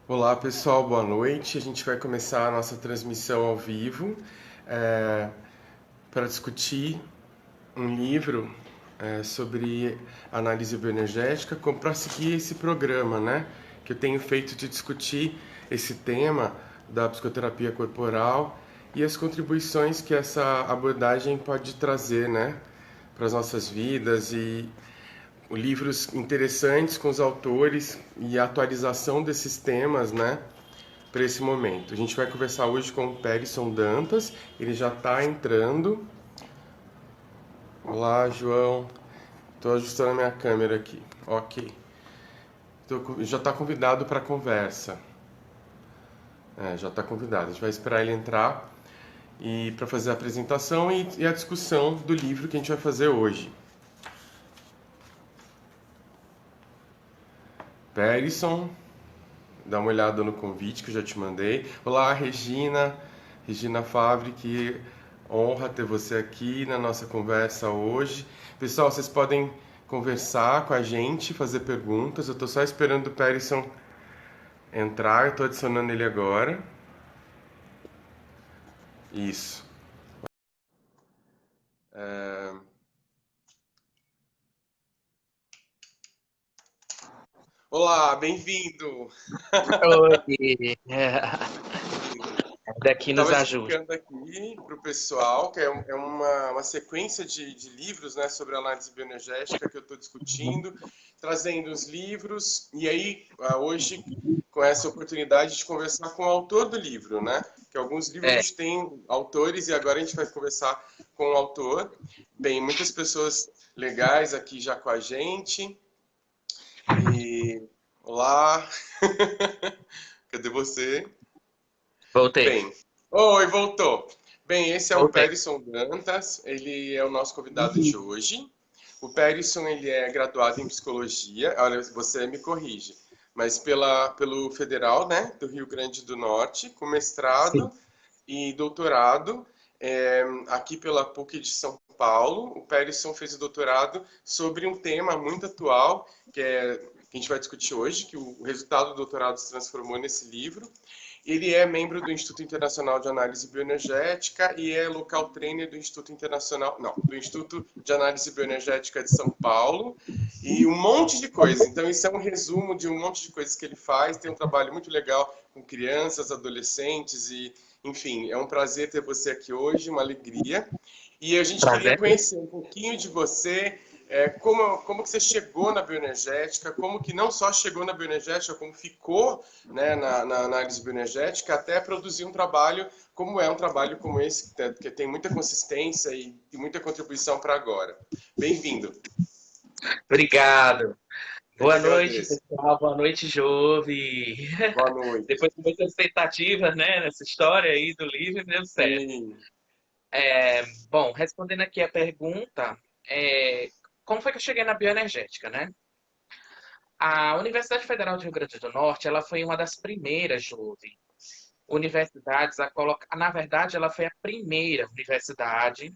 Olá pessoal, boa noite. A gente vai começar a nossa transmissão ao vivo é, para discutir um livro sobre análise bioenergética, como para seguir esse programa, né? Que eu tenho feito de discutir esse tema da psicoterapia corporal e as contribuições que essa abordagem pode trazer, né? Para as nossas vidas e livros interessantes com os autores e a atualização desses temas, né? Para esse momento. A gente vai conversar hoje com o Perison Dantas, ele já está entrando. Olá, João. Estou ajustando a minha câmera aqui. Ok. Já está convidado para a conversa. Já está convidado. A gente vai esperar ele entrar e para fazer a apresentação e a discussão do livro que a gente vai fazer hoje. Perison, dá uma olhada no convite que eu já te mandei. Olá, Regina. Regina Favre, que honra ter você aqui na nossa conversa hoje. Pessoal, vocês podem conversar com a gente, fazer perguntas. Eu estou só esperando o Perison entrar, estou adicionando ele agora. Isso. Olá, bem-vindo! Oi, Bem-vindo. Eu daqui nos estava ajuda. explicando aqui para o pessoal que é uma sequência de livros, né, sobre análise bioenergética que eu estou discutindo, trazendo os livros, e aí hoje com essa oportunidade de conversar com o autor do livro, né? Que alguns É, livros têm autores e agora a gente vai conversar com o autor. Bem, muitas pessoas legais aqui já com a gente. E olá, cadê você? voltei, Bem, oi, voltou. Bem, esse é o voltei. Perison Dantas, ele é o nosso convidado de hoje. O Perison, ele é graduado em psicologia, olha, você me corrige, mas pelo Federal, né, do Rio Grande do Norte, com mestrado Sim. e doutorado, aqui pela PUC de São Paulo. O Perison fez o doutorado sobre um tema muito atual, que a gente vai discutir hoje, que o resultado do doutorado se transformou nesse livro. Ele é membro do Instituto Internacional de Análise Bioenergética e é local trainer do Instituto Internacional, não, do Instituto de Análise Bioenergética de São Paulo e um monte de coisas. Então, isso é um resumo de um monte de coisas que ele faz. Tem um trabalho muito legal com crianças, adolescentes e, enfim, é um prazer ter você aqui hoje, uma alegria. E a gente queria Prazer. conhecer um pouquinho de você, como que você chegou na bioenergética, como que não só chegou na bioenergética, como ficou, né, na análise bioenergética, até produzir um trabalho como é um trabalho como esse, que tem muita consistência e muita contribuição para agora. Bem-vindo. Obrigado. Eu que Boa noite, agradeço. pessoal. Boa noite, Jove. Boa noite. Depois de muitas tentativas, né, nessa história aí do livro, deu certo. Sim. Bom, respondendo aqui a pergunta, é, como foi que eu cheguei na bioenergética, né? A Universidade Federal do Rio Grande do Norte, ela foi uma das primeiras, Jove, universidades a colocar. Na verdade, ela foi a primeira universidade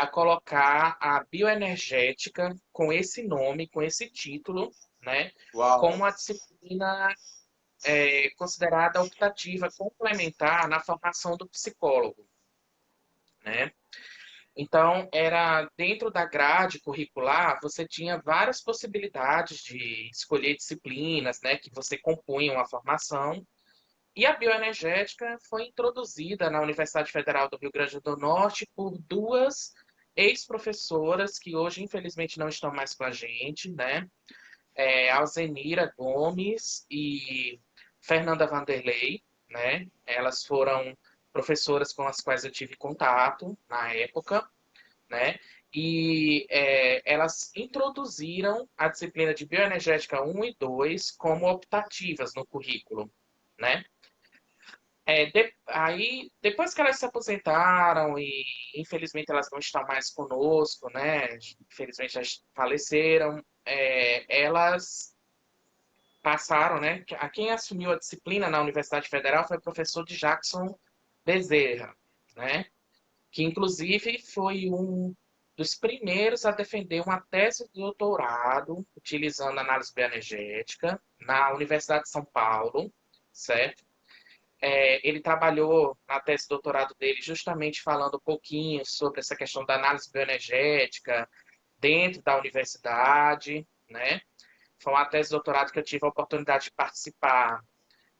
a colocar a bioenergética com esse nome, com esse título, né, como Uau. uma disciplina considerada optativa, complementar na formação do psicólogo, né? Então, era dentro da grade curricular, você tinha várias possibilidades de escolher disciplinas, né, que você compunham a formação. E a bioenergética foi introduzida na Universidade Federal do Rio Grande do Norte por duas ex-professoras que hoje, infelizmente, não estão mais com a gente, né? Alzenira Gomes e Fernanda Vanderlei, né? Elas foram professoras com as quais eu tive contato na época, né? E elas introduziram a disciplina de bioenergética um e 2 como optativas no currículo, né? Aí, depois que elas se aposentaram e infelizmente elas não estão mais conosco, né? Infelizmente já faleceram, elas passaram, né? A quem assumiu a disciplina na Universidade Federal foi o professor de Jackson Bezerra, né? Que inclusive foi um dos primeiros a defender uma tese de doutorado utilizando análise bioenergética, na Universidade de São Paulo, certo? Ele trabalhou na tese de doutorado dele justamente falando um pouquinho sobre essa questão da análise bioenergética dentro da universidade, né? Foi uma tese de doutorado que eu tive a oportunidade de participar,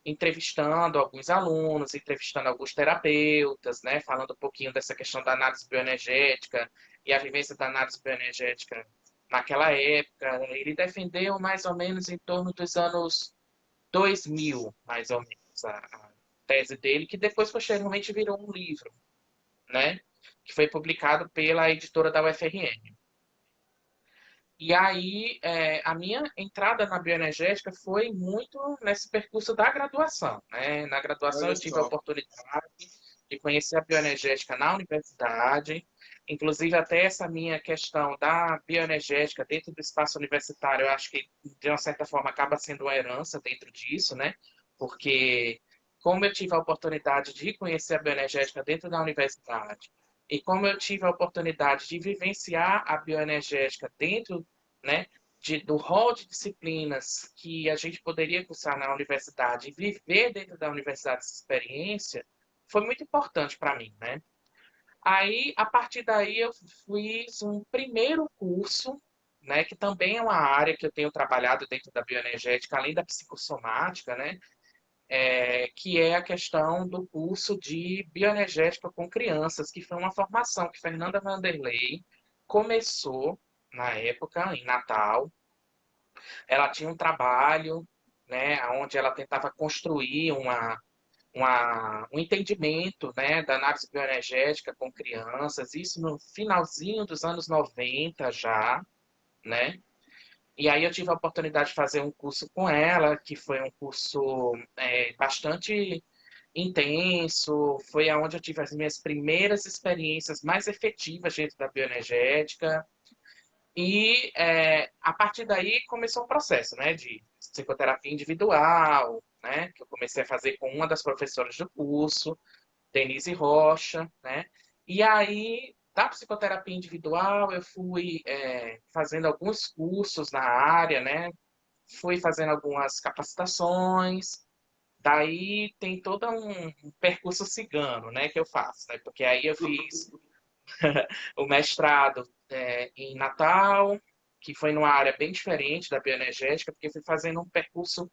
entrevistando alguns alunos, entrevistando alguns terapeutas, né? Falando um pouquinho dessa questão da análise bioenergética e a vivência da análise bioenergética naquela época. Ele defendeu mais ou menos em torno dos anos 2000, mais ou menos, a tese dele, que depois posteriormente virou um livro, né? Que foi publicado pela editora da UFRN. E aí, a minha entrada na bioenergética foi muito nesse percurso da graduação, né? Na graduação Olha eu tive a só. oportunidade de conhecer a bioenergética na universidade, inclusive até essa minha questão da bioenergética dentro do espaço universitário, eu acho que de uma certa forma acaba sendo uma herança dentro disso, né? Porque como eu tive a oportunidade de conhecer a bioenergética dentro da universidade, e como eu tive a oportunidade de vivenciar a bioenergética dentro, né, do rol de disciplinas que a gente poderia cursar na universidade e viver dentro da universidade essa experiência, foi muito importante para mim, né? Aí, a partir daí, eu fiz um primeiro curso, né, que também é uma área que eu tenho trabalhado dentro da bioenergética, além da psicossomática, né, que é a questão do curso de bioenergética com crianças, que foi uma formação que Fernanda Vanderlei começou na época, em Natal. Ela tinha um trabalho, né, onde ela tentava construir um entendimento, né, da análise bioenergética com crianças, isso no finalzinho dos anos 90 já, né? E aí eu tive a oportunidade de fazer um curso com ela, que foi um curso bastante intenso, foi aonde eu tive as minhas primeiras experiências mais efetivas dentro da bioenergética, e a partir daí começou um processo, né, de psicoterapia individual, né, que eu comecei a fazer com uma das professoras do curso, Denise Rocha, né, e aí da psicoterapia individual eu fui fazendo alguns cursos na área, né, fui fazendo algumas capacitações, daí tem todo um percurso cigano, né, que eu faço, né, porque aí eu fiz o mestrado em Natal, que foi numa área bem diferente da bioenergética, porque fui fazendo um percurso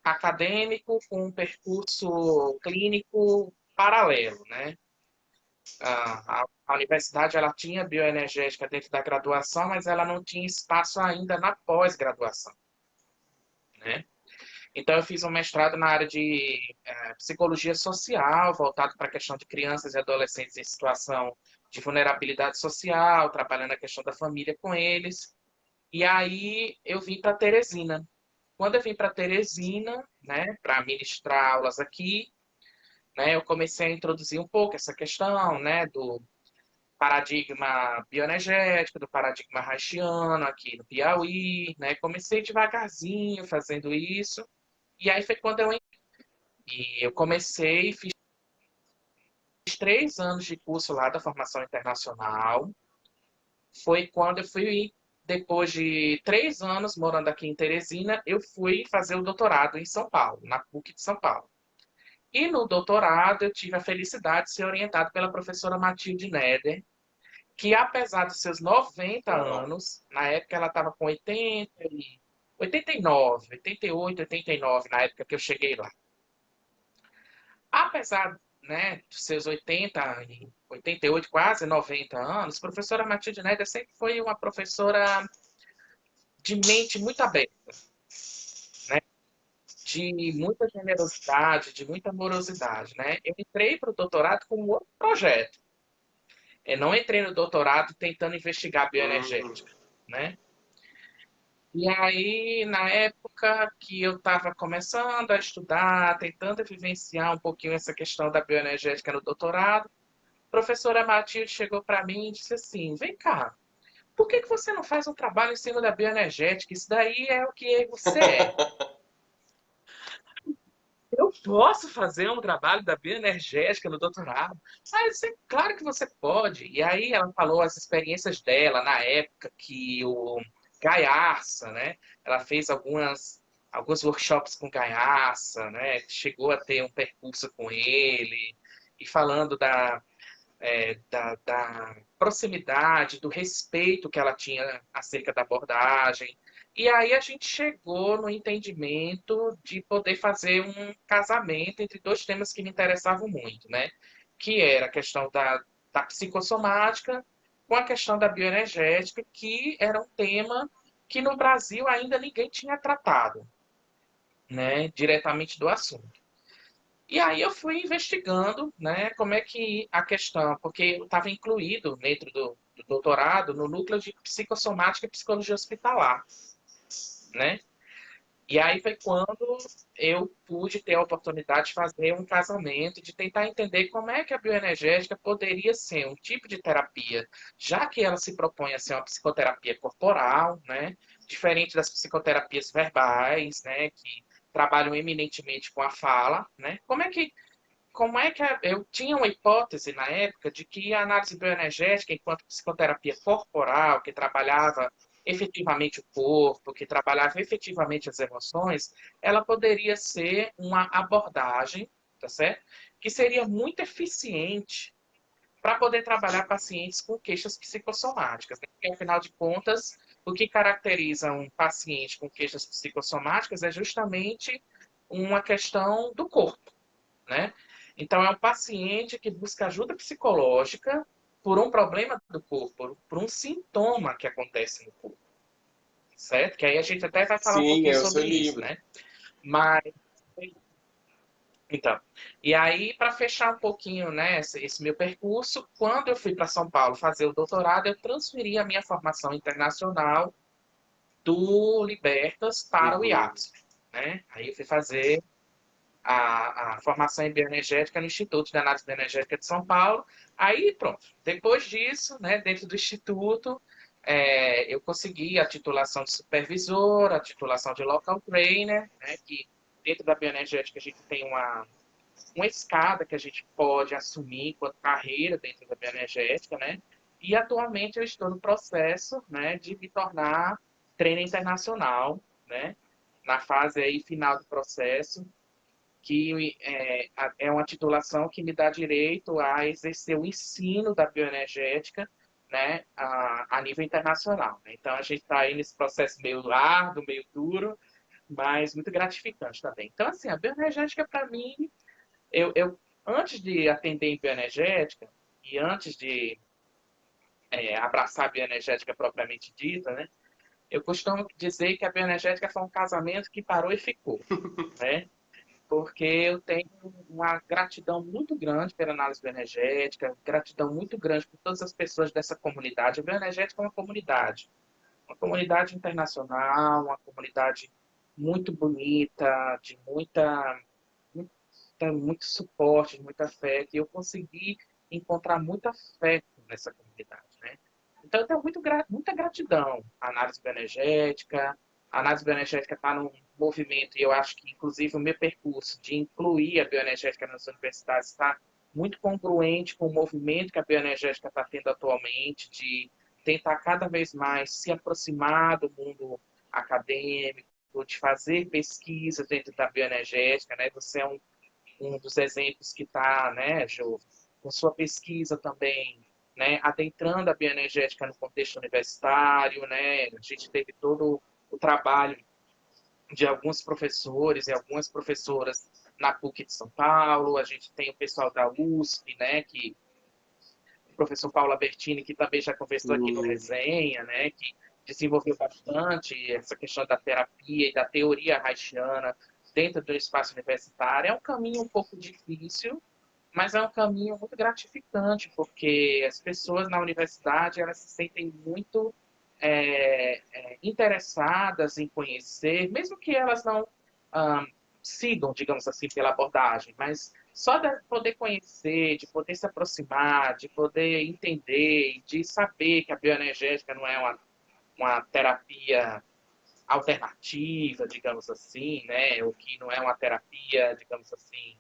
acadêmico com um percurso clínico paralelo, né? A universidade ela tinha bioenergética dentro da graduação, mas ela não tinha espaço ainda na pós-graduação, né? Então eu fiz um mestrado na área de psicologia social, voltado para a questão de crianças e adolescentes em situação de vulnerabilidade social, trabalhando a questão da família com eles. E aí eu vim para Teresina. Quando eu vim para Teresina, né, para ministrar aulas aqui, né, eu comecei a introduzir um pouco essa questão, né, do paradigma bioenergético, do paradigma haitiano aqui no Piauí, né? Comecei devagarzinho fazendo isso. E aí foi quando eu comecei, fiz 3 anos de curso lá da formação internacional. Foi quando eu fui, depois de 3 anos morando aqui em Teresina, eu fui fazer o doutorado em São Paulo, na PUC de São Paulo. E no doutorado eu tive a felicidade de ser orientado pela professora Matilde Neder, que apesar dos seus 90 Uau. anos, na época ela estava com 89, 88, 89, na época que eu cheguei lá. Apesar, né, dos seus 88, quase 90 anos, a professora Matilde Neder sempre foi uma professora de mente muito aberta, né, de muita generosidade, de muita amorosidade, né. Eu entrei para o doutorado com um outro projeto. Eu não entrei no doutorado tentando investigar Hum, bioenergética, né. E aí, na época que eu estava começando a estudar, tentando vivenciar um pouquinho essa questão da bioenergética no doutorado, a professora Matilde chegou para mim e disse assim: Vem cá, por que você não faz um trabalho em cima da bioenergética? Isso daí é o que você é. Eu posso fazer um trabalho da bioenergética no doutorado? Ah, eu disse, claro que você pode. E aí ela falou as experiências dela na época que o Gaiarsa, né? Ela fez alguns workshops com Gaiaça, né? Chegou a ter um percurso com ele, e falando da proximidade, do respeito que ela tinha acerca da abordagem. E aí a gente chegou no entendimento de poder fazer um casamento entre dois temas que me interessavam muito, né? Que era a questão da psicossomática com a questão da bioenergética, que era um tema que no Brasil ainda ninguém tinha tratado, né, diretamente do assunto. E aí eu fui investigando, né, como é que a questão, porque eu estava incluído dentro do doutorado no núcleo de psicossomática e psicologia hospitalar, né? E aí foi quando eu pude ter a oportunidade de fazer um casamento, de tentar entender como é que a bioenergética poderia ser um tipo de terapia, já que ela se propõe a ser uma psicoterapia corporal, né? Diferente das psicoterapias verbais, né? Que trabalham eminentemente com a fala, né? Eu tinha uma hipótese na época de que a análise bioenergética, enquanto psicoterapia corporal, que trabalhava efetivamente o corpo, que trabalhava efetivamente as emoções, ela poderia ser uma abordagem, tá certo? Que seria muito eficiente para poder trabalhar pacientes com queixas psicossomáticas, né? Porque, afinal de contas, o que caracteriza um paciente com queixas psicossomáticas é justamente uma questão do corpo, né? Então, é um paciente que busca ajuda psicológica por um problema do corpo, por um sintoma que acontece no corpo, certo? Que aí a gente até vai falar um Sim, pouquinho é o seu sobre isso, livro. né? Mas, então, e aí, para fechar um pouquinho, né, esse meu percurso, quando eu fui para São Paulo fazer o doutorado, eu transferi a minha formação internacional do Libertas para o Uhum. IAPS, né? Aí eu fui fazer a formação em bioenergética no Instituto de Análise Bioenergética de São Paulo. Aí, pronto. Depois disso, né, dentro do Instituto, eu consegui a titulação de supervisor, a titulação de local trainer, né, que dentro da bioenergética a gente tem uma escada que a gente pode assumir enquanto carreira dentro da bioenergética, né? E atualmente eu estou no processo, né, de me tornar trainer internacional, né? Na fase aí final do processo, que é uma titulação que me dá direito a exercer o ensino da bioenergética, né, a nível internacional, né? Então a gente está aí nesse processo meio árduo, meio duro, mas muito gratificante também. Então, assim, a bioenergética para mim, antes de atender em bioenergética e antes de abraçar a bioenergética propriamente dita, né, eu costumo dizer que a bioenergética foi um casamento que parou e ficou, né? Porque eu tenho uma gratidão muito grande pela análise bioenergética, gratidão muito grande por todas as pessoas dessa comunidade. A bioenergética é uma comunidade internacional, uma comunidade muito bonita, de muito suporte, de muito afeto, e eu consegui encontrar muito afeto nessa comunidade, né? Então, eu tenho muita gratidão à análise bioenergética. A análise bioenergética está num movimento, e eu acho que, inclusive, o meu percurso de incluir a bioenergética nas universidades está muito congruente com o movimento que a bioenergética está tendo atualmente, de tentar cada vez mais se aproximar do mundo acadêmico, de fazer pesquisas dentro da bioenergética, né? Você é um dos exemplos que está, né, Jô, com sua pesquisa também, né, adentrando a bioenergética no contexto universitário, né, a gente teve todo o trabalho de alguns professores e algumas professoras na PUC de São Paulo, a gente tem o pessoal da USP, né, que o professor Paulo Albertini, que também já conversou aqui no Sim. Resenha, né, que desenvolveu bastante essa questão da terapia e da teoria haitiana dentro do espaço universitário. É um caminho um pouco difícil, mas é um caminho muito gratificante, porque as pessoas na universidade elas se sentem muito interessadas em conhecer, mesmo que elas não ah, sigam, digamos assim, pela abordagem, mas só de poder conhecer, de poder se aproximar, de poder entender, de saber que a bioenergética não é uma terapia alternativa, digamos assim, né? Ou que não é uma terapia, digamos assim,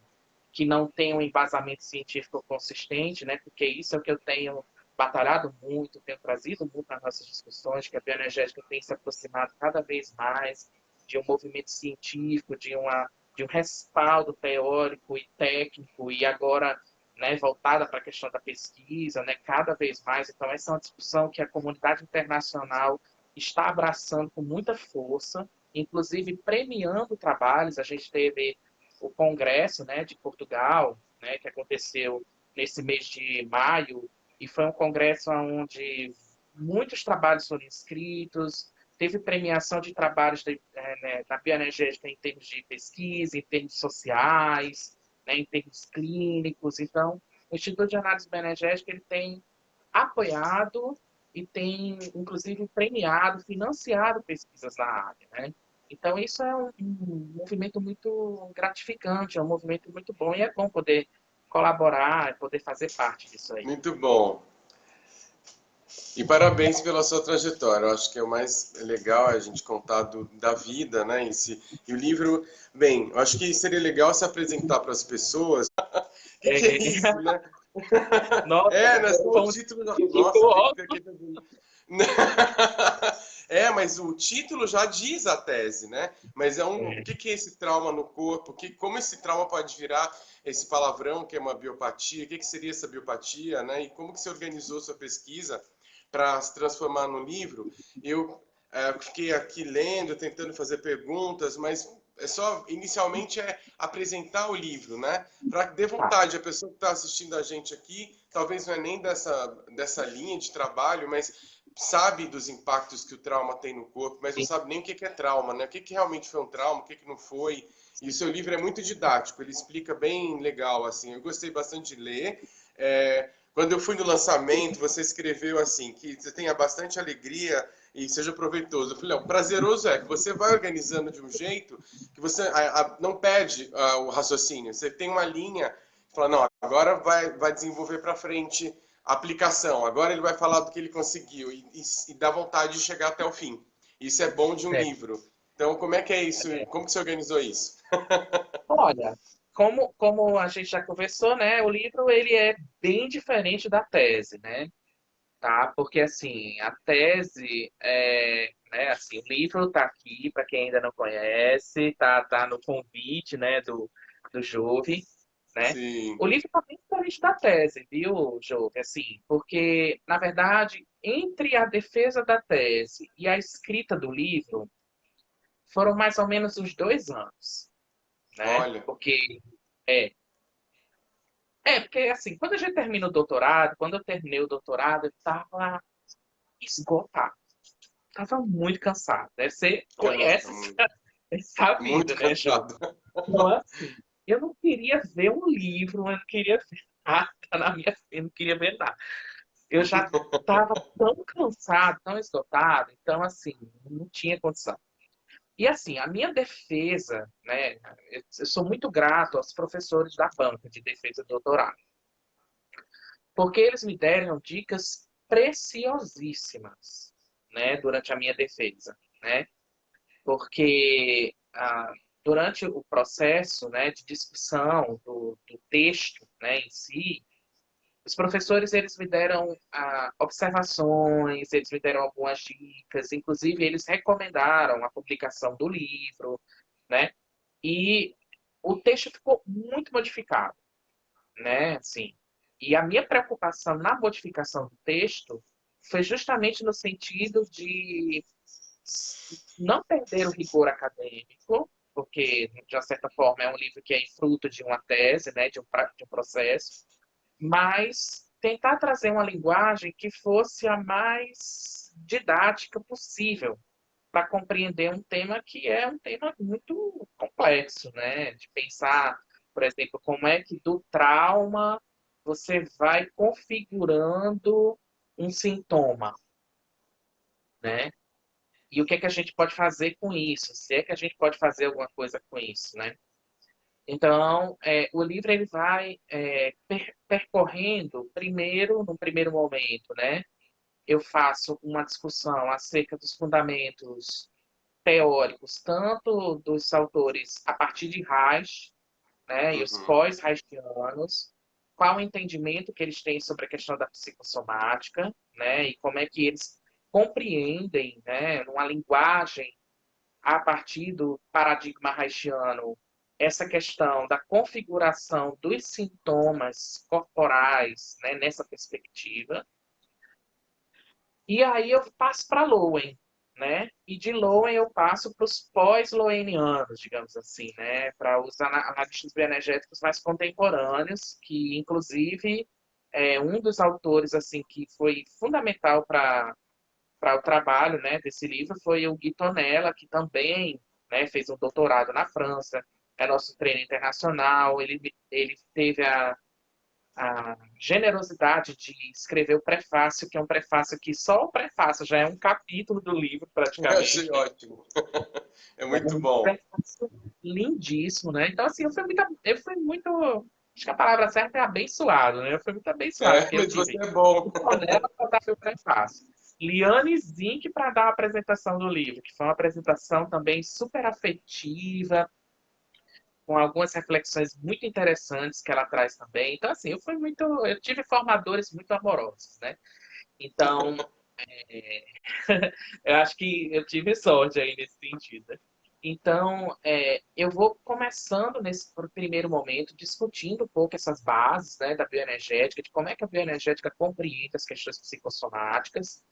que não tem um embasamento científico consistente, né? Porque isso é o que eu tenho batalhado muito, tenho trazido muito nas nossas discussões, que a bioenergética tem se aproximado cada vez mais de um movimento científico, de um respaldo teórico e técnico, e agora, né, voltada para a questão da pesquisa, né, cada vez mais. Então, essa é uma discussão que a comunidade internacional está abraçando com muita força, inclusive premiando trabalhos. A gente teve o Congresso, né, de Portugal, né, que aconteceu nesse mês de maio, e foi um congresso onde muitos trabalhos foram inscritos, teve premiação de trabalhos né, da bioenergética em termos de pesquisa, em termos sociais, né, em termos clínicos. Então, o Instituto de Análise Bioenergética ele tem apoiado e tem, inclusive, premiado, financiado pesquisas na área, né? Então, isso é um movimento muito gratificante, é um movimento muito bom, e é bom poder colaborar, poder fazer parte disso aí. Muito bom. E parabéns pela sua trajetória. Eu acho que é o mais legal é a gente contar da vida, né, em si. E o livro, bem, eu acho que seria legal se apresentar para as pessoas. O que é É, isso, né? nossa, É, né? Só o foi um título. Nossa, título. fica aqui também. É, mas o título já diz a tese, né? Mas o que é esse trauma no corpo? Como esse trauma pode virar esse palavrão que é uma biopatia? O que seria essa biopatia, né? E como que você organizou sua pesquisa para se transformar no livro? Eu fiquei aqui lendo, tentando fazer perguntas, mas inicialmente é apresentar o livro, né? Para que dê Tá, vontade, a pessoa que está assistindo a gente aqui, talvez não é nem dessa linha de trabalho, mas sabe dos impactos que o trauma tem no corpo, mas não sim. sabe nem o que é trauma, né? O que realmente foi um trauma, o que não foi. E o seu livro é muito didático, ele explica bem legal, assim. Eu gostei bastante de ler. Quando eu fui no lançamento, você escreveu assim, que você tenha bastante alegria e seja proveitoso. Eu falei, não, prazeroso é que você vai organizando de um jeito que você não perde o raciocínio. Você tem uma linha, fala, não, agora vai desenvolver para frente a aplicação. Agora ele vai falar do que ele conseguiu e dá vontade de chegar até o fim. Isso é bom de um É. livro. Então, como é que é isso? Como que você organizou isso? Olha, como a gente já conversou, né, o livro ele é bem diferente da tese, né? Tá? Porque assim, a tese né, assim, o livro tá aqui para quem ainda não conhece, tá no convite, né, do Jove, né? Sim. O livro tá bem diferente da tese, viu, Jove? Assim, porque na verdade, entre a defesa da tese e a escrita do livro, foram mais ou menos uns 2 anos, né? Olha, É, porque assim, quando a gente termina o doutorado, quando eu terminei o doutorado, eu estava esgotado, estava muito cansado. Deve ser, nossa, conhece essa muito vida, né, Jô? cansado. Então, assim, eu não queria ver um livro, eu não queria ver nada na minha frente, eu não queria ver nada. Eu já estava tão cansado, tão esgotado, então, assim, não tinha condição. E assim, a minha defesa, né, eu sou muito grato aos professores da banca de defesa do doutorado, porque eles me deram dicas preciosíssimas, né, durante a minha defesa, né? Porque durante o processo, né, de discussão do texto, né, em si, os professores eles me deram observações, eles me deram algumas dicas, inclusive eles recomendaram a publicação do livro, né? E o texto ficou muito modificado, né? Assim, e a minha preocupação na modificação do texto foi justamente no sentido de não perder o rigor acadêmico, porque, de uma certa forma, é um livro que é fruto de uma tese, né, de um processo, mas tentar trazer uma linguagem que fosse a mais didática possível para compreender um tema que é um tema muito complexo, né? De pensar, por exemplo, como é que do trauma você vai configurando um sintoma, né? E o que é que a gente pode fazer com isso? Se é que a gente pode fazer alguma coisa com isso, né? Então, o livro ele vai percorrendo, primeiro, num primeiro momento, né? Eu faço uma discussão acerca dos fundamentos teóricos, tanto dos autores a partir de Reich, né, e os Uhum. pós-reichianos, qual o entendimento que eles têm sobre a questão da psicossomática, né, e como é que eles compreendem, né, numa linguagem a partir do paradigma haitiano, essa questão da configuração dos sintomas corporais, né, nessa perspectiva. E aí eu passo para Lowen, né? E de Lowen eu passo para os pós-lowenianos, digamos assim, né? Para os analistas bioenergéticos mais contemporâneos, que inclusive um dos autores assim que foi fundamental para o trabalho, né, desse livro foi o Gui Tonella, que também, né, fez um doutorado na França, é nosso treino internacional, ele teve a generosidade de escrever o prefácio, que é um prefácio que só o prefácio já é um capítulo do livro, Eu achei praticamente, né? ótimo. É É muito um bom. prefácio lindíssimo, né? Então, assim, eu fui muito, acho que a palavra certa é abençoado, né? Eu fui muito abençoado, É, porque eu mas você tive é bom. o Tonela para dar seu prefácio, Liane Zink para dar a apresentação do livro, que foi uma apresentação também super afetiva, com algumas reflexões muito interessantes que ela traz também. Então, assim, eu tive formadores muito amorosos, né? Então, é, eu acho que eu tive sorte aí nesse sentido. Então, eu vou começando nesse primeiro momento discutindo um pouco essas bases, né, da bioenergética, de como é que a bioenergética compreende as questões psicossomáticas.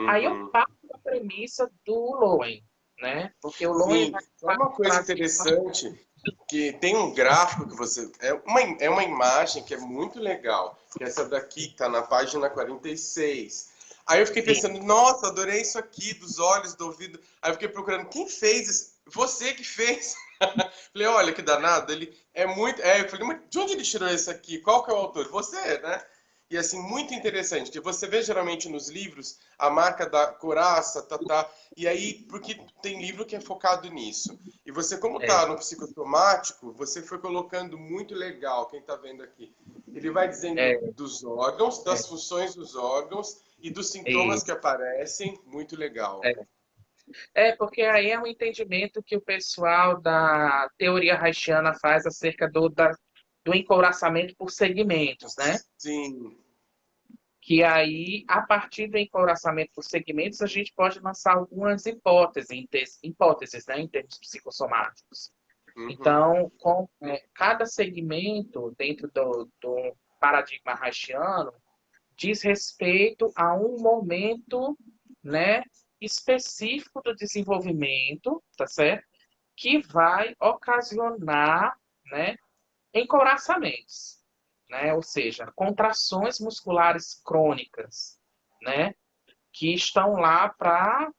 Aí eu Uhum. parto da premissa do Lowen, né? Porque o Lowen Sim, vai só uma coisa trazer interessante, que tem um gráfico que você... É uma imagem que é muito legal, que é essa daqui, que está na página 46. Aí eu fiquei sim, pensando, nossa, adorei isso aqui, dos olhos, do ouvido. Aí eu fiquei procurando, quem fez isso? Você que fez. Falei, olha que danado, ele é muito... eu falei, mas de onde ele tirou isso aqui? Qual que é o autor? Você, né? E assim, muito interessante, que você vê geralmente nos livros a marca da coraça, tá, e aí, porque tem livro que é focado nisso. E você, como é, tá no psicossomático, você foi colocando muito legal, quem tá vendo aqui. Ele vai dizendo é, dos órgãos, é, das funções dos órgãos e dos sintomas que isso. aparecem, muito legal. É. Porque aí é um entendimento que o pessoal da teoria haitiana faz acerca do encouraçamento por segmentos, né? Sim. Que aí, a partir do encouraçamento por segmentos, a gente pode lançar algumas hipóteses, né, em termos psicossomáticos. Uhum. Então, cada segmento dentro do paradigma haitiano diz respeito a um momento, né, específico do desenvolvimento, tá certo? Que vai ocasionar, né, encouraçamentos, né? Ou seja, contrações musculares crônicas, né? Que estão lá para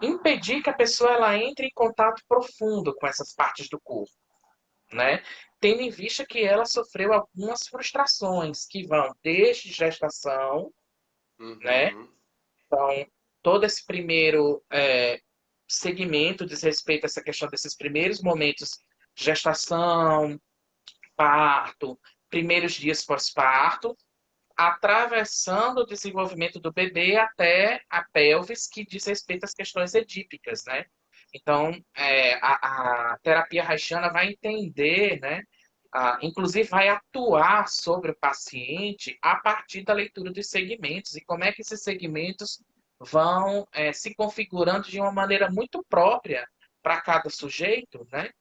impedir que a pessoa ela entre em contato profundo com essas partes do corpo, né? Tendo em vista que ela sofreu algumas frustrações que vão desde gestação, né? Uhum. Então, todo esse primeiro segmento diz respeito a essa questão desses primeiros momentos, gestação, parto, primeiros dias pós-parto, atravessando o desenvolvimento do bebê até a pelvis, que diz respeito às questões edípicas, né? Então, a terapia haitiana vai entender, né? Inclusive vai atuar sobre o paciente a partir da leitura dos segmentos e como é que esses segmentos vão se configurando de uma maneira muito própria para cada sujeito, né?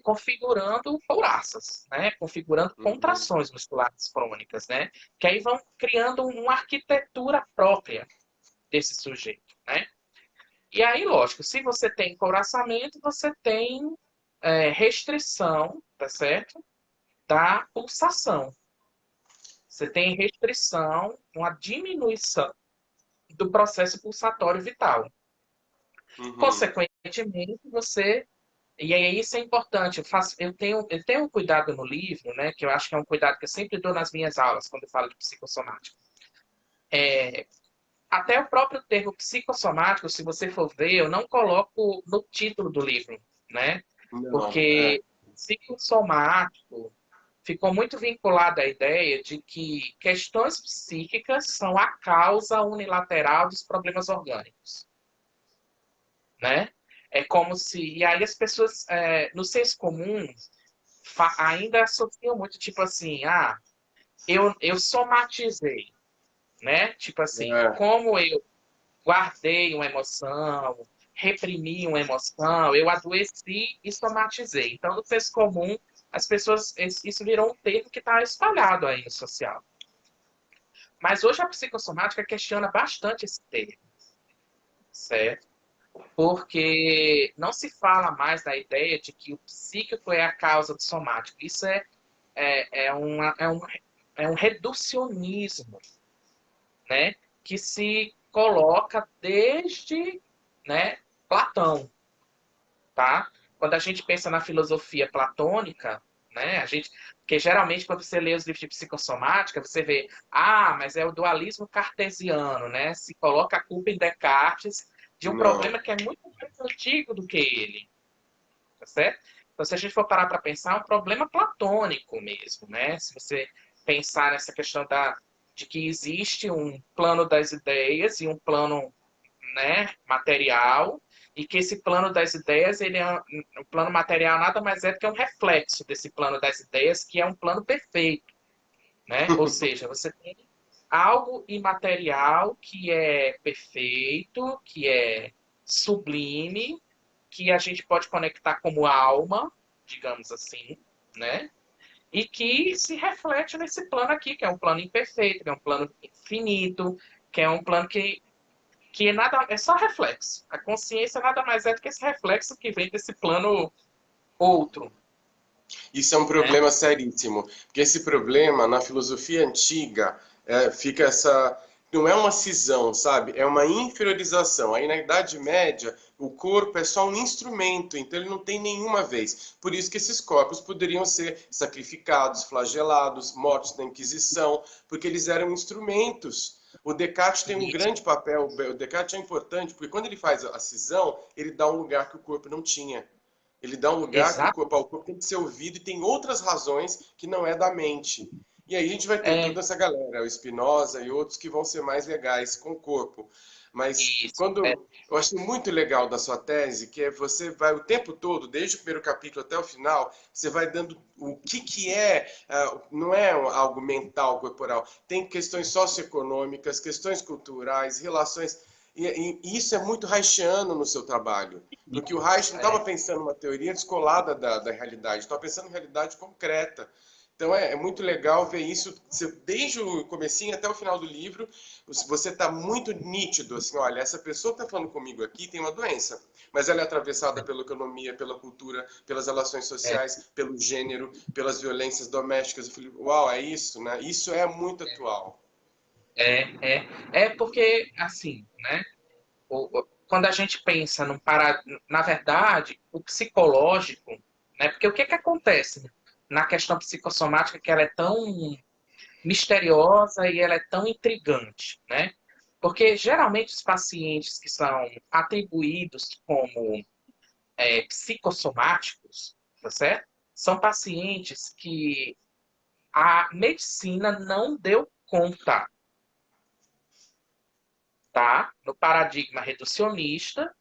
Configurando couraças, né? Configurando Uhum. contrações musculares crônicas, né? Que aí vão criando uma arquitetura própria desse sujeito, né? E aí, lógico, se você tem couraçamento, você tem restrição, tá certo? Da pulsação. Você tem restrição, uma diminuição do processo pulsatório vital. Uhum. Consequentemente, você. E aí isso é importante. Eu tenho um cuidado no livro, né? Que eu acho que é um cuidado que eu sempre dou nas minhas aulas, quando eu falo de psicossomática. Até o próprio termo psicossomático, se você for ver, eu não coloco no título do livro, né? Não, Porque psicossomático ficou muito vinculado à ideia de que questões psíquicas são a causa unilateral dos problemas orgânicos, né? É como se... E aí as pessoas, no senso comum, ainda associam muito, tipo assim, eu somatizei, né? Tipo assim, é. como eu guardei uma emoção, reprimi uma emoção, eu adoeci e somatizei. Então, no senso comum, as pessoas, isso virou um termo que está espalhado aí no social. Mas hoje a psicossomática questiona bastante esse termo, certo? Porque não se fala mais da ideia de que o psíquico é a causa do somático. Isso é um reducionismo, né? Que se coloca desde, né, Platão, tá? Quando a gente pensa na filosofia platônica, né, porque geralmente quando você lê os livros de psicossomática, você vê, mas é o dualismo cartesiano, né? Se coloca a culpa em Descartes de um Não. problema que é muito mais antigo do que ele, tá certo? Então, se a gente for parar para pensar, é um problema platônico mesmo, né? Se você pensar nessa questão de que existe um plano das ideias e um plano, né, material, e que esse plano das ideias, o plano material nada mais é do que um reflexo desse plano das ideias, que é um plano perfeito, né? Ou seja, você tem algo imaterial que é perfeito, que é sublime, que a gente pode conectar como alma, digamos assim, né? E que se reflete nesse plano aqui, que é um plano imperfeito, que é um plano infinito, que é um plano que é só reflexo. A consciência nada mais é do que esse reflexo que vem desse plano outro, Isso é um né? problema seríssimo, porque esse problema, na filosofia antiga, fica essa. Não é uma cisão, sabe? É uma inferiorização. Aí na Idade Média, o corpo é só um instrumento, então ele não tem nenhuma vez. Por isso que esses corpos poderiam ser sacrificados, flagelados, mortos na Inquisição, porque eles eram instrumentos. O Descartes tem um Isso, grande papel. O Descartes é importante, porque quando ele faz a cisão, ele dá um lugar que o corpo não tinha. Ele dá um lugar que exato. o corpo tem que ser ouvido e tem outras razões que não é da mente. E aí a gente vai ter É toda essa galera, o Spinoza e outros que vão ser mais legais com o corpo. Mas isso. quando eu achei muito legal da sua tese, que é você vai o tempo todo, desde o primeiro capítulo até o final, você vai dando o que é, não é algo mental, corporal, tem questões socioeconômicas, questões culturais, relações, e isso é muito Reichiano no seu trabalho. Porque o Reich não estava É, pensando uma teoria descolada da realidade, estava pensando em realidade concreta. Então é muito legal ver isso desde o comecinho até o final do livro. Você está muito nítido, assim, olha, essa pessoa que está falando comigo aqui tem uma doença, mas ela é atravessada pela economia, pela cultura, pelas relações é, sociais, pelo gênero, pelas violências domésticas. Eu falei, uau, é isso, né? Isso é muito atual. é porque, assim, né? Quando a gente pensa na verdade, o psicológico, né? Porque o que acontece na questão psicossomática que ela é tão misteriosa e ela é tão intrigante, né? Porque geralmente os pacientes que são atribuídos como psicossomáticos, tá certo? São pacientes que a medicina não deu conta, tá? No paradigma reducionista,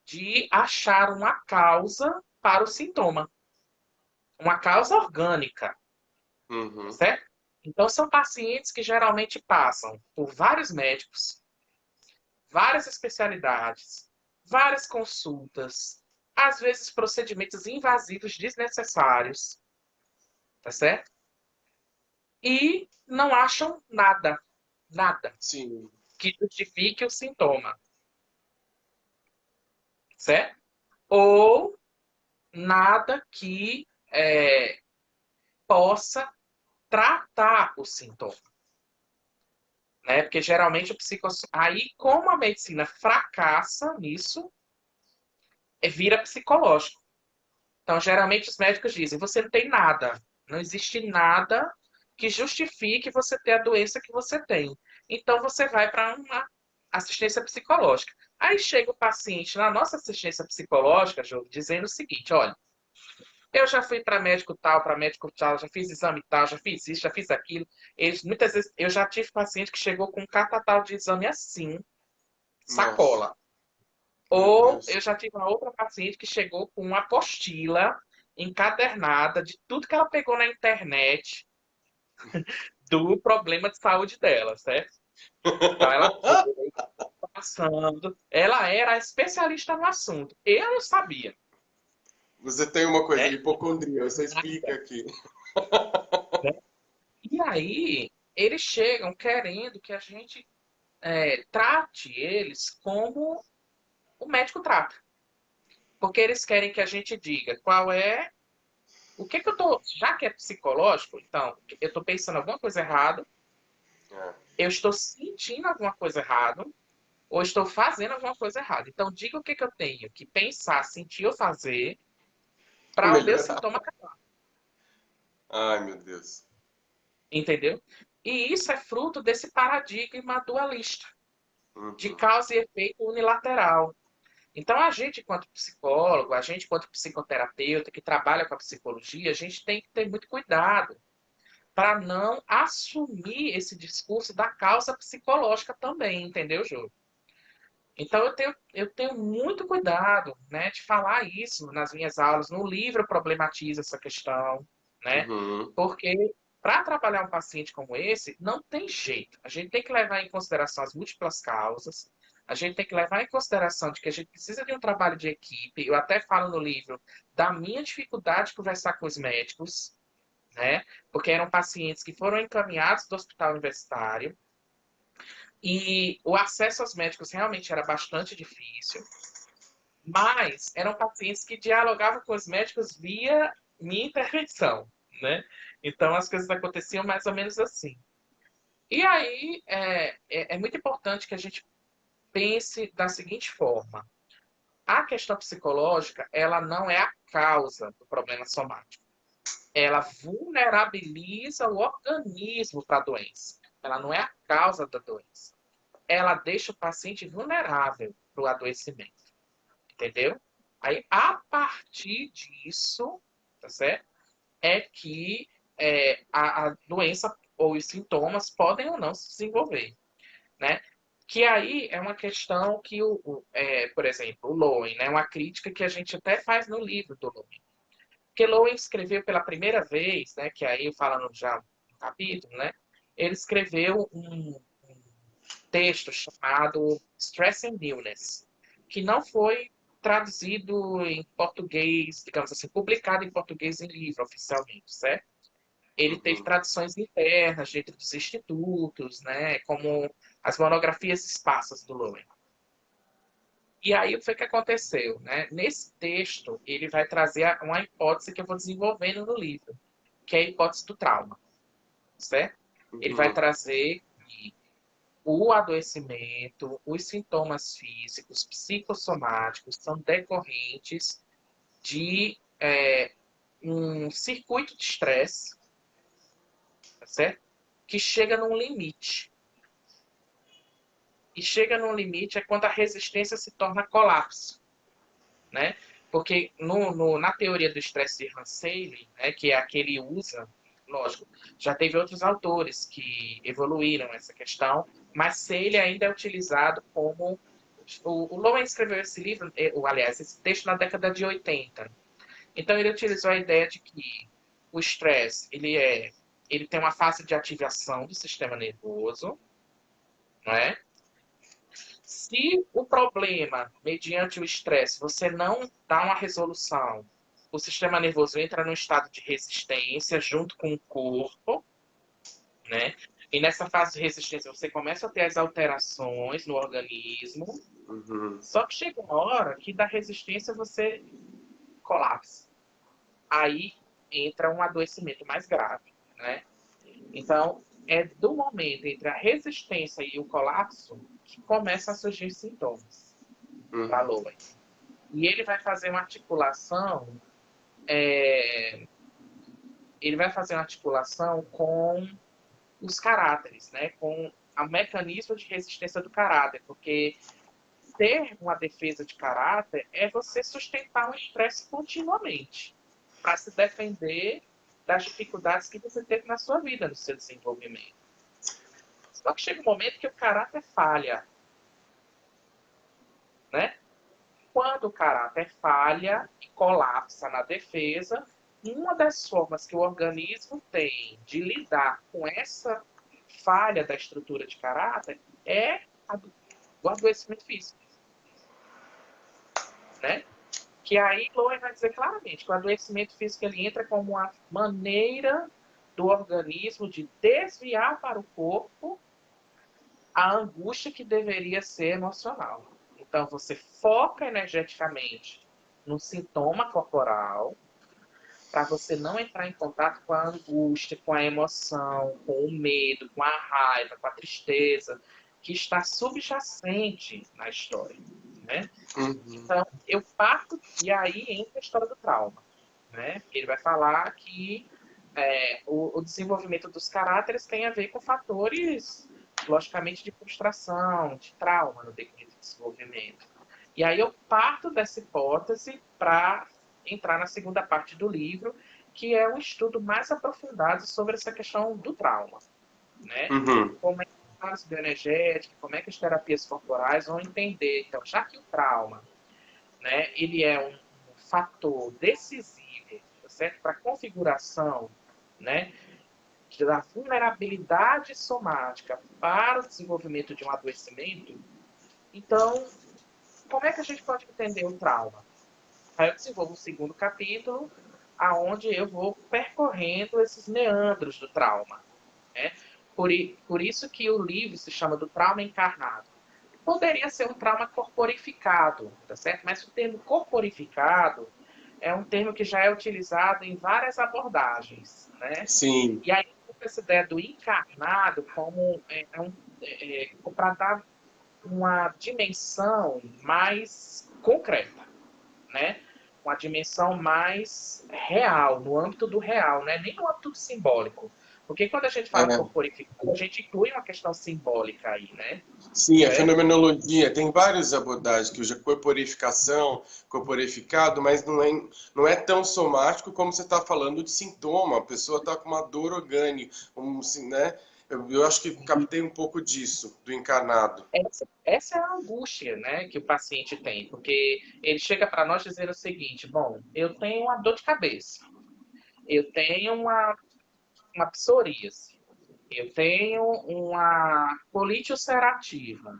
de achar uma causa para o sintoma, uma causa orgânica, Uhum. certo? Então, são pacientes que geralmente passam por vários médicos, várias especialidades, várias consultas, às vezes procedimentos invasivos desnecessários, tá certo? E não acham nada, nada Sim. que justifique o sintoma, certo? Ou nada que possa tratar o sintoma, né? Porque geralmente o aí como a medicina fracassa nisso, vira psicológico. Então, geralmente os médicos dizem: você não tem nada, não existe nada que justifique você ter a doença que você tem. Então, você vai para uma assistência psicológica. Aí chega o paciente na nossa assistência psicológica, Jô, dizendo o seguinte: olha, eu já fui para médico tal, já fiz exame tal, já fiz isso, já fiz aquilo. Muitas vezes eu já tive paciente que chegou com um catatal de exame assim, Nossa, sacola. meu Ou Deus. eu já tive uma outra paciente que chegou com uma apostila encadernada de tudo que ela pegou na internet do problema de saúde dela, certo? Então ela foi passando, ela era a especialista no assunto. Eu não sabia, Você tem uma coisa, né? hipocondria, você explica Nada, aqui. né? E aí eles chegam querendo que a gente trate eles como o médico trata. Porque eles querem que a gente diga qual é. O que que eu tô. Já que é psicológico, então, eu estou pensando alguma coisa errada, É. eu estou sentindo alguma coisa errada, ou estou fazendo alguma coisa errada. Então, diga o que que eu tenho que pensar, sentir ou fazer para o meu Melhorar. sintoma acabar. Ai, meu Deus. Entendeu? E isso é fruto desse paradigma dualista, de Uhum. causa e efeito unilateral. Então, a gente, enquanto psicólogo, a gente, enquanto psicoterapeuta que trabalha com a psicologia, a gente tem que ter muito cuidado para não assumir esse discurso da causa psicológica também, entendeu, Jô? Então, eu tenho muito cuidado, né, de falar isso nas minhas aulas. No livro eu problematizo essa questão, né? Uhum. Porque para trabalhar um paciente como esse, não tem jeito. A gente tem que levar em consideração as múltiplas causas, a gente tem que levar em consideração de que a gente precisa de um trabalho de equipe. Eu até falo no livro da minha dificuldade de conversar com os médicos, né? Porque eram pacientes que foram encaminhados do hospital universitário e o acesso aos médicos realmente era bastante difícil, mas eram pacientes que dialogavam com os médicos via minha intervenção, né? Então as coisas aconteciam mais ou menos assim. E aí é muito importante que a gente pense da seguinte forma: a questão psicológica ela não é a causa do problema somático. Ela vulnerabiliza o organismo para a doença. Ela não é a causa da doença. Ela deixa o paciente vulnerável para o adoecimento. Entendeu? Aí, a partir disso, tá certo? É que a doença ou os sintomas podem ou não se desenvolver, né? Que aí é uma questão que, por exemplo, o Lowen, né? Uma crítica que a gente até faz no livro do Lowen. Porque Lowen escreveu pela primeira vez, né? Que aí, falando já no capítulo, né? Ele escreveu um texto chamado Stress and Illness, que não foi traduzido em português, digamos assim, publicado em português em livro oficialmente, certo? Ele teve Uhum. traduções internas dentro dos institutos, né, como as monografias esparsas do Lowen. E aí, o que foi que aconteceu? Né? Nesse texto, ele vai trazer uma hipótese que eu vou desenvolvendo no livro, que é a hipótese do trauma, certo? Ele vai Uhum. trazer que o adoecimento, os sintomas físicos, psicossomáticos, são decorrentes de um circuito de estresse, tá certo? Que chega num limite. E chega num limite é quando a resistência se torna colapso, né? Porque na teoria do estresse de Ramsey, né, que é a que ele usa, lógico, já teve outros autores que evoluíram essa questão, mas ele ainda é utilizado como o Lowen escreveu esse livro, aliás, esse texto na década de 80. Então ele utilizou a ideia de que o estresse, ele tem uma fase de ativação do sistema nervoso, não é? Se o problema, mediante o estresse, você não dá uma resolução, o sistema nervoso entra num estado de resistência junto com o corpo, né? E nessa fase de resistência você começa a ter as alterações no organismo, Uhum. só que chega uma hora que da resistência você colapsa. Aí entra um adoecimento mais grave, né? Então, é do momento entre a resistência e o colapso que começam a surgir sintomas para Uhum. Lowen. E ele vai fazer uma articulação, é, ele vai fazer uma articulação com os caráteres, né? Com o mecanismo de resistência do caráter, porque ter uma defesa de caráter é você sustentar um estresse continuamente para se defender das dificuldades que você teve na sua vida, no seu desenvolvimento. Só que chega um momento que o caráter falha, né? Quando o caráter falha e colapsa na defesa, uma das formas que o organismo tem de lidar com essa falha da estrutura de caráter é o adoecimento físico, né? Que aí Lowen vai dizer claramente que o adoecimento físico ele entra como uma maneira do organismo de desviar para o corpo a angústia que deveria ser emocional. Então, você foca energeticamente no sintoma corporal para você não entrar em contato com a angústia, com a emoção, com o medo, com a raiva, com a tristeza que está subjacente na história, né? Então, eu parto, e aí entra a história do trauma, né? Ele vai falar que o desenvolvimento dos caráteres tem a ver com fatores, logicamente, de frustração, de trauma no decorrer do desenvolvimento. E aí eu parto dessa hipótese para entrar na segunda parte do livro, que é um estudo mais aprofundado sobre essa questão do trauma, né? Como é que a análise bioenergética, como é que as terapias corporais vão entender, então, já que o trauma, né, ele é um fator decisivo, tá certo? Para a configuração, né, da vulnerabilidade somática para o desenvolvimento de um adoecimento, então, como é que a gente pode entender o trauma? Aí eu desenvolvo um segundo capítulo, aonde eu vou percorrendo esses meandros do trauma, né? Por isso que o livro se chama do trauma encarnado. Poderia ser um trauma corporificado, tá certo? Mas o termo corporificado é um termo que já é utilizado em várias abordagens, né? Sim. E aí, essa ideia do encarnado como para dar uma dimensão mais concreta, né? Uma dimensão mais real, no âmbito do real, né? Nem no âmbito simbólico. Porque quando a gente fala corporificado, a gente inclui uma questão simbólica aí, né? Sim, a Certo? fenomenologia tem várias abordagens, que hoje é corporificação, corporificado, mas não é tão somático como você está falando de sintoma. A pessoa está com uma dor orgânica, né? Eu acho que captei um pouco disso, do encarnado. Essa é a angústia, né, que o paciente tem, porque ele chega para nós dizendo o seguinte: bom, eu tenho uma dor de cabeça, eu tenho uma psoríase, eu tenho uma colite ulcerativa,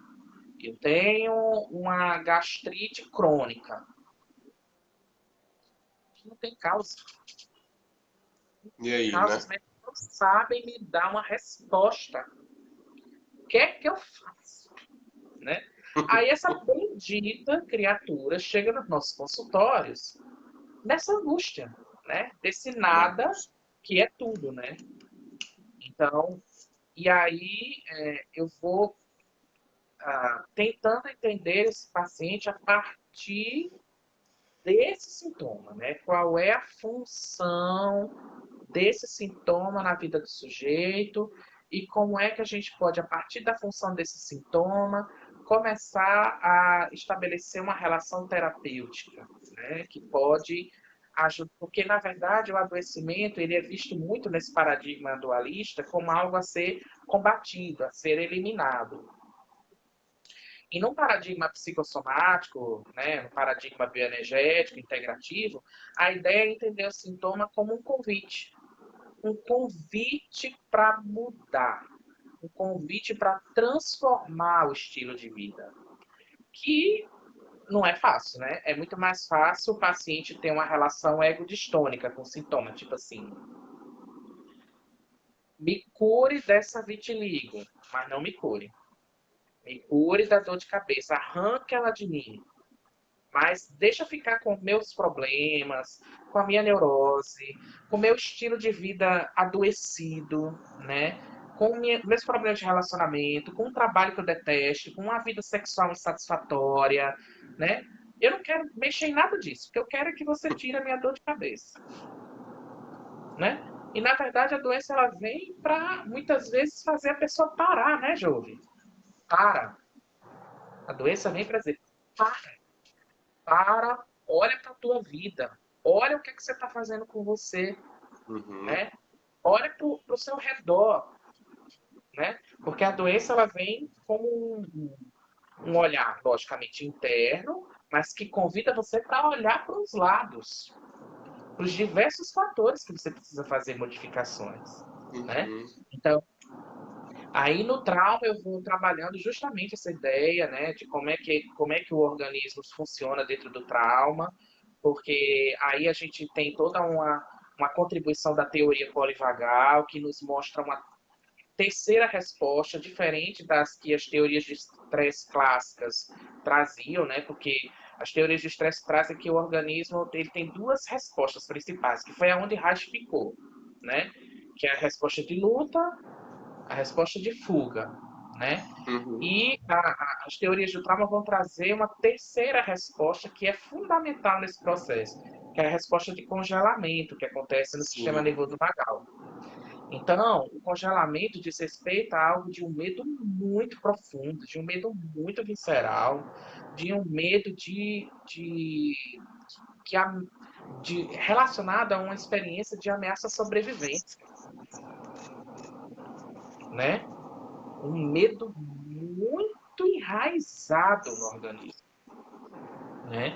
eu tenho uma gastrite crônica. Não tem causa. E aí, Causa, né? os médicos não sabem me dar uma resposta. O que é que eu faço? Né? Aí essa bendita criatura chega nos nossos consultórios nessa angústia, né? Desse nada que é tudo, né? Então, e aí eu vou tentando entender esse paciente a partir desse sintoma, né? Qual é a função desse sintoma na vida do sujeito e como é que a gente pode, a partir da função desse sintoma, começar a estabelecer uma relação terapêutica, né? Que pode ajudar, porque na verdade o adoecimento ele é visto muito nesse paradigma dualista como algo a ser combatido, a ser eliminado. E num paradigma psicossomático, né, no paradigma bioenergético, integrativo, a ideia é entender o sintoma como um convite para mudar, um convite para transformar o estilo de vida, que não é fácil, né? É muito mais fácil o paciente ter uma relação ego-distônica com o sintoma, tipo assim, me cure dessa vitiligo, mas não me cure. Me cure da dor de cabeça, arranque ela de mim, mas deixa eu ficar com meus problemas, com a minha neurose, com o meu estilo de vida adoecido, né? Com meus problemas de relacionamento, com um trabalho que eu detesto, com uma vida sexual insatisfatória, né? Eu não quero mexer em nada disso. O que eu quero é que você tire a minha dor de cabeça, né? E na verdade a doença ela vem para muitas vezes fazer a pessoa parar, né, Jovem? Para. A doença vem para dizer, para, olha para a tua vida, olha o que, é que você está fazendo com você, né? Olha para o seu redor, né? Porque a doença ela vem como um olhar, logicamente, interno, mas que convida você para olhar para os lados, para os diversos fatores que você precisa fazer modificações, né? Então, Aí no trauma eu vou trabalhando justamente essa ideia, né, de como é que o organismo funciona dentro do trauma, porque aí a gente tem toda uma contribuição da teoria polivagal que nos mostra uma terceira resposta, diferente das que as teorias de estresse clássicas traziam, né? Porque as teorias de estresse trazem que o organismo ele tem duas respostas principais, que foi aonde Reich ficou, né? Que é a resposta de luta, a resposta de fuga, né? Uhum. E as teorias do trauma vão trazer uma terceira resposta que é fundamental nesse processo, que é a resposta de congelamento que acontece no sistema Sim. nervoso vagal. Então, o congelamento diz respeito a algo de um medo muito profundo, de um medo muito visceral, de um medo que a- relacionado a uma experiência de ameaça à sobrevivência, né? Um medo muito enraizado no organismo, né?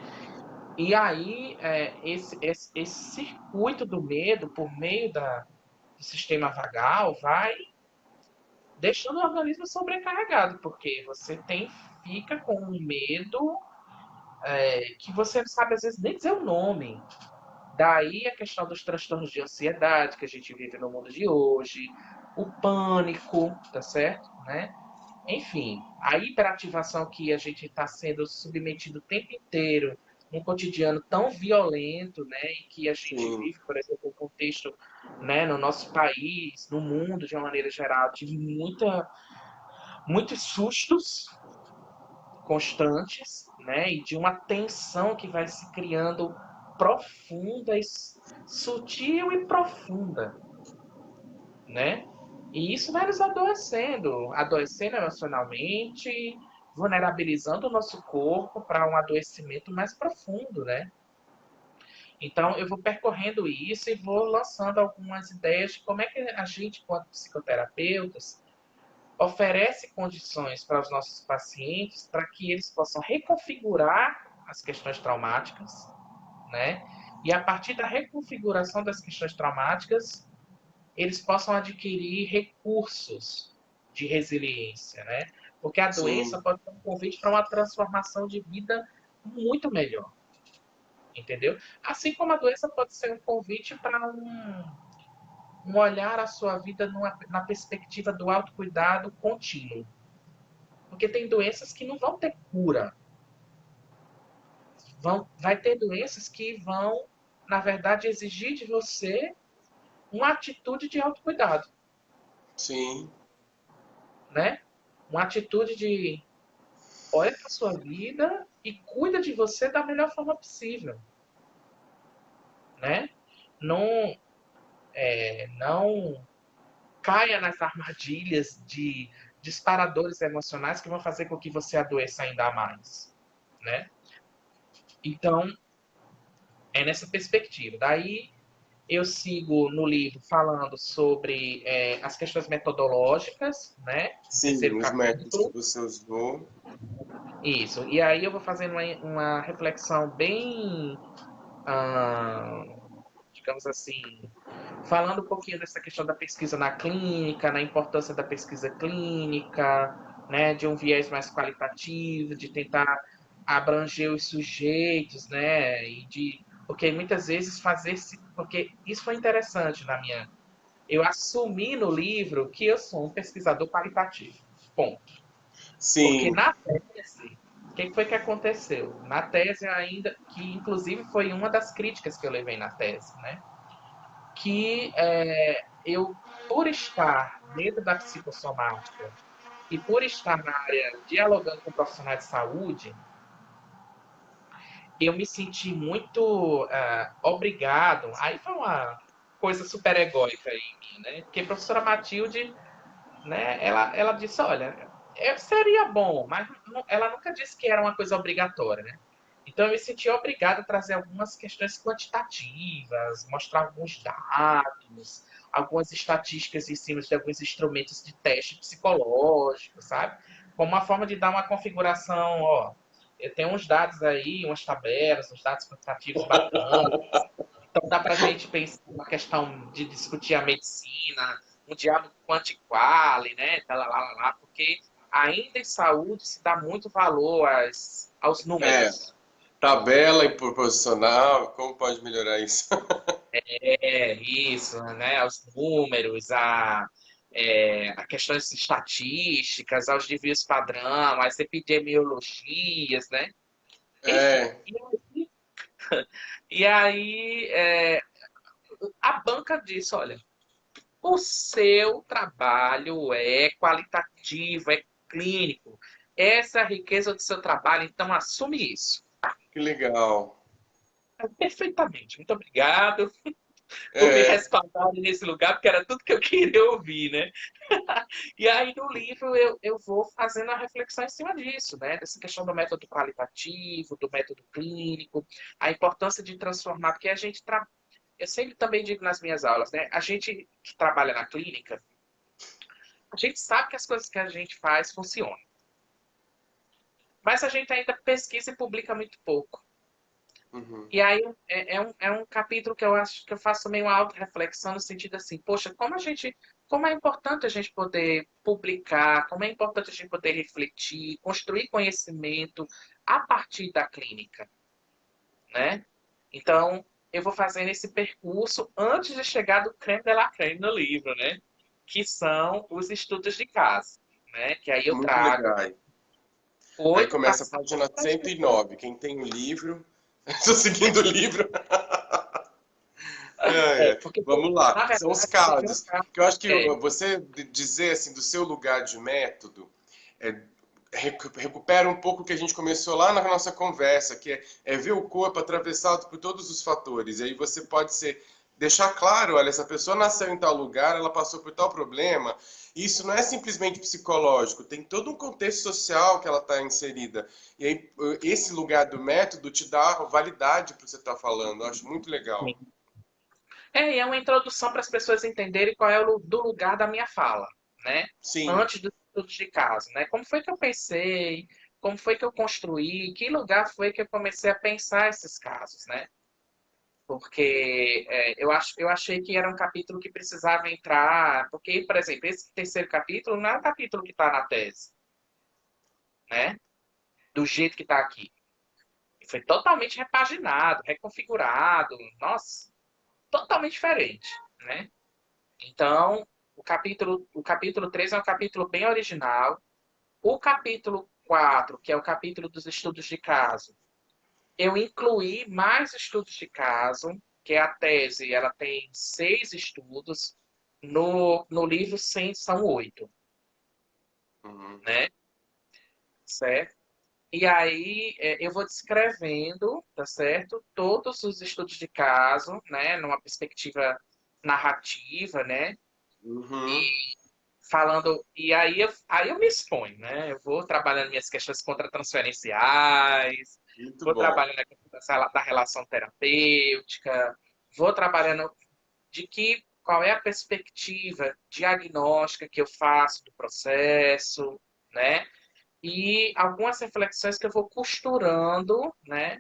E aí, esse circuito do medo, por meio do sistema vagal, vai deixando o organismo sobrecarregado, porque você fica com um medo que você não sabe às vezes nem dizer o nome. Daí a questão dos transtornos de ansiedade que a gente vive no mundo de hoje, o pânico, tá certo? Né? Enfim, a hiperativação que a gente está sendo submetido o tempo inteiro, num cotidiano tão violento, né, em que a gente Sim. vive, por exemplo, um contexto, né, no nosso país, no mundo de uma maneira geral, tive muitos sustos constantes, né, e de uma tensão que vai se criando profunda, sutil e profunda, né? E isso vai nos adoecendo, adoecendo emocionalmente, vulnerabilizando o nosso corpo para um adoecimento mais profundo, né? Então, eu vou percorrendo isso e vou lançando algumas ideias de como é que a gente, quanto psicoterapeutas, oferece condições para os nossos pacientes para que eles possam reconfigurar as questões traumáticas, né? E a partir da reconfiguração das questões traumáticas, eles possam adquirir recursos de resiliência, né? Porque a doença Sim. pode ser um convite para uma transformação de vida muito melhor, entendeu? Assim como a doença pode ser um convite para um olhar a sua vida na perspectiva do autocuidado contínuo. Porque tem doenças que não vão ter cura. Vai ter doenças que vão, na verdade, exigir de você uma atitude de autocuidado, Sim. né? Uma atitude de olha para sua vida e cuida de você da melhor forma possível, né? Não, não caia nas armadilhas de disparadores emocionais que vão fazer com que você adoeça ainda mais, né? Então, é nessa perspectiva. Daí eu sigo no livro falando sobre as questões metodológicas, né? No terceiro Sim, os métodos que capítulo. você usou. Isso. E aí eu vou fazendo uma reflexão bem, ah, digamos assim, falando um pouquinho dessa questão da pesquisa na clínica, na importância da pesquisa clínica, né? De um viés mais qualitativo, de tentar abranger os sujeitos, né? Porque muitas vezes porque isso foi interessante na minha. Eu assumi no livro que eu sou um pesquisador qualitativo. Ponto. Porque Sim. na tese, o que foi que aconteceu? Na tese ainda, que inclusive foi uma das críticas que eu levei na tese, né? Que eu, por estar dentro da psicossomática e por estar na área dialogando com profissionais de saúde, eu me senti muito obrigado. Aí foi uma coisa super egóica em mim, né? Porque a professora Matilde, né, ela disse, olha, seria bom, mas ela nunca disse que era uma coisa obrigatória, né? Então eu me senti obrigado a trazer algumas questões quantitativas, mostrar alguns dados, algumas estatísticas em cima de alguns instrumentos de teste psicológico, sabe? Como uma forma de dar uma configuração, ó, eu tenho uns dados aí, umas tabelas, uns dados quantitativos bacanas. Então dá para a gente pensar uma questão de discutir a medicina, um diabo quantiquale, né? Tá lá, porque ainda em saúde se dá muito valor aos É, números. tabela e proporcional, como pode melhorar isso? É, isso, né? Aos números, a questões estatísticas, aos desvios padrão, às epidemiologias, né? Enfim. É, E aí, a banca disse, olha, o seu trabalho é qualitativo, é clínico. Essa é a riqueza do seu trabalho, então assume isso. que legal. Perfeitamente. Muito obrigado por me É, respaldarem nesse lugar, porque era tudo que eu queria ouvir, né? E aí no livro eu vou fazendo a reflexão em cima disso, né? Dessa questão do método qualitativo, do método clínico, a importância de transformar, porque a gente eu sempre também digo nas minhas aulas, né? A gente que trabalha na clínica, a gente sabe que as coisas que a gente faz funcionam, mas a gente ainda pesquisa e publica muito pouco. uhum, E aí é um capítulo que eu acho que eu faço meio uma auto-reflexão no sentido assim, poxa, como é importante a gente poder publicar, como é importante a gente poder refletir, construir conhecimento a partir da clínica, né? Então, eu vou fazendo esse percurso antes de chegar do creme de la creme no livro, né? Que são os estudos de caso, né? Que aí eu muito trago legal. Aí 8 começa a página passagens. 109. Quem tem o livro, estou seguindo o livro. É, é. Porque, Vamos na lá. São os verdade, tem um casos. caso. Que eu acho que É, você dizer assim do seu lugar de método é, recupera um pouco o que a gente começou lá na nossa conversa, que é ver o corpo atravessado por todos os fatores. E aí você pode deixar claro, olha, essa pessoa nasceu em tal lugar, ela passou por tal problema. Isso não é simplesmente psicológico, tem todo um contexto social que ela está inserida. E aí esse lugar do método te dá validade para o que você está falando. Eu acho muito legal. e é uma introdução para as pessoas entenderem qual é do lugar da minha fala, né? Sim. Antes dos estudos de caso, né? Como foi que eu pensei? Como foi que eu construí? Que lugar foi que eu comecei a pensar esses casos, né? Porque eu achei que era um capítulo que precisava entrar. Porque, por exemplo, esse terceiro capítulo não é o capítulo que está na tese, né? Do jeito que está aqui. Foi totalmente repaginado, reconfigurado. Nossa, totalmente diferente, né? Então, o capítulo 3 é um capítulo bem original. O capítulo 4, que é o capítulo dos estudos de caso, eu incluí mais estudos de caso, que é a tese, ela tem 6 estudos, no livro 100 são 8, Uhum. né? Certo? E aí eu vou descrevendo, tá certo? Todos os estudos de caso, né? Numa perspectiva narrativa, né? Uhum. Falando, e aí eu me exponho, né? Eu vou trabalhando minhas questões contratransferenciais, Muito vou bom. trabalhando a questão da relação terapêutica, vou trabalhando qual é a perspectiva diagnóstica que eu faço do processo, né? E algumas reflexões que eu vou costurando, né?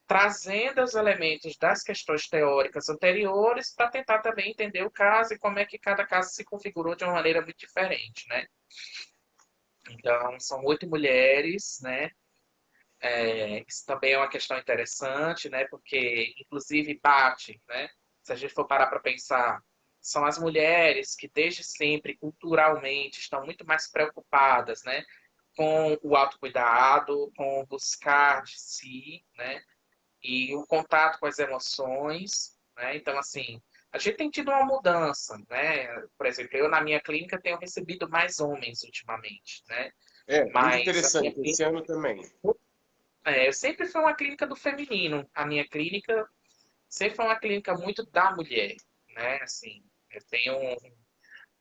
Trazendo os elementos das questões teóricas anteriores para tentar também entender o caso e como é que cada caso se configurou de uma maneira muito diferente, né? Então, são 8 mulheres, né? Isso também é uma questão interessante, né? Porque, inclusive, bate, né? Se a gente for parar para pensar, são as mulheres que desde sempre, culturalmente, estão muito mais preocupadas, né? Com o autocuidado, com o buscar de si, né? E o contato com as emoções, né? Então, assim, a gente tem tido uma mudança, né? Por exemplo, eu na minha clínica tenho recebido mais homens ultimamente, né? É, muito Mas a minha interessante. Esse clínica, ano também. eu sempre foi uma clínica do feminino. A minha clínica sempre foi uma clínica muito da mulher, né? Assim, eu tenho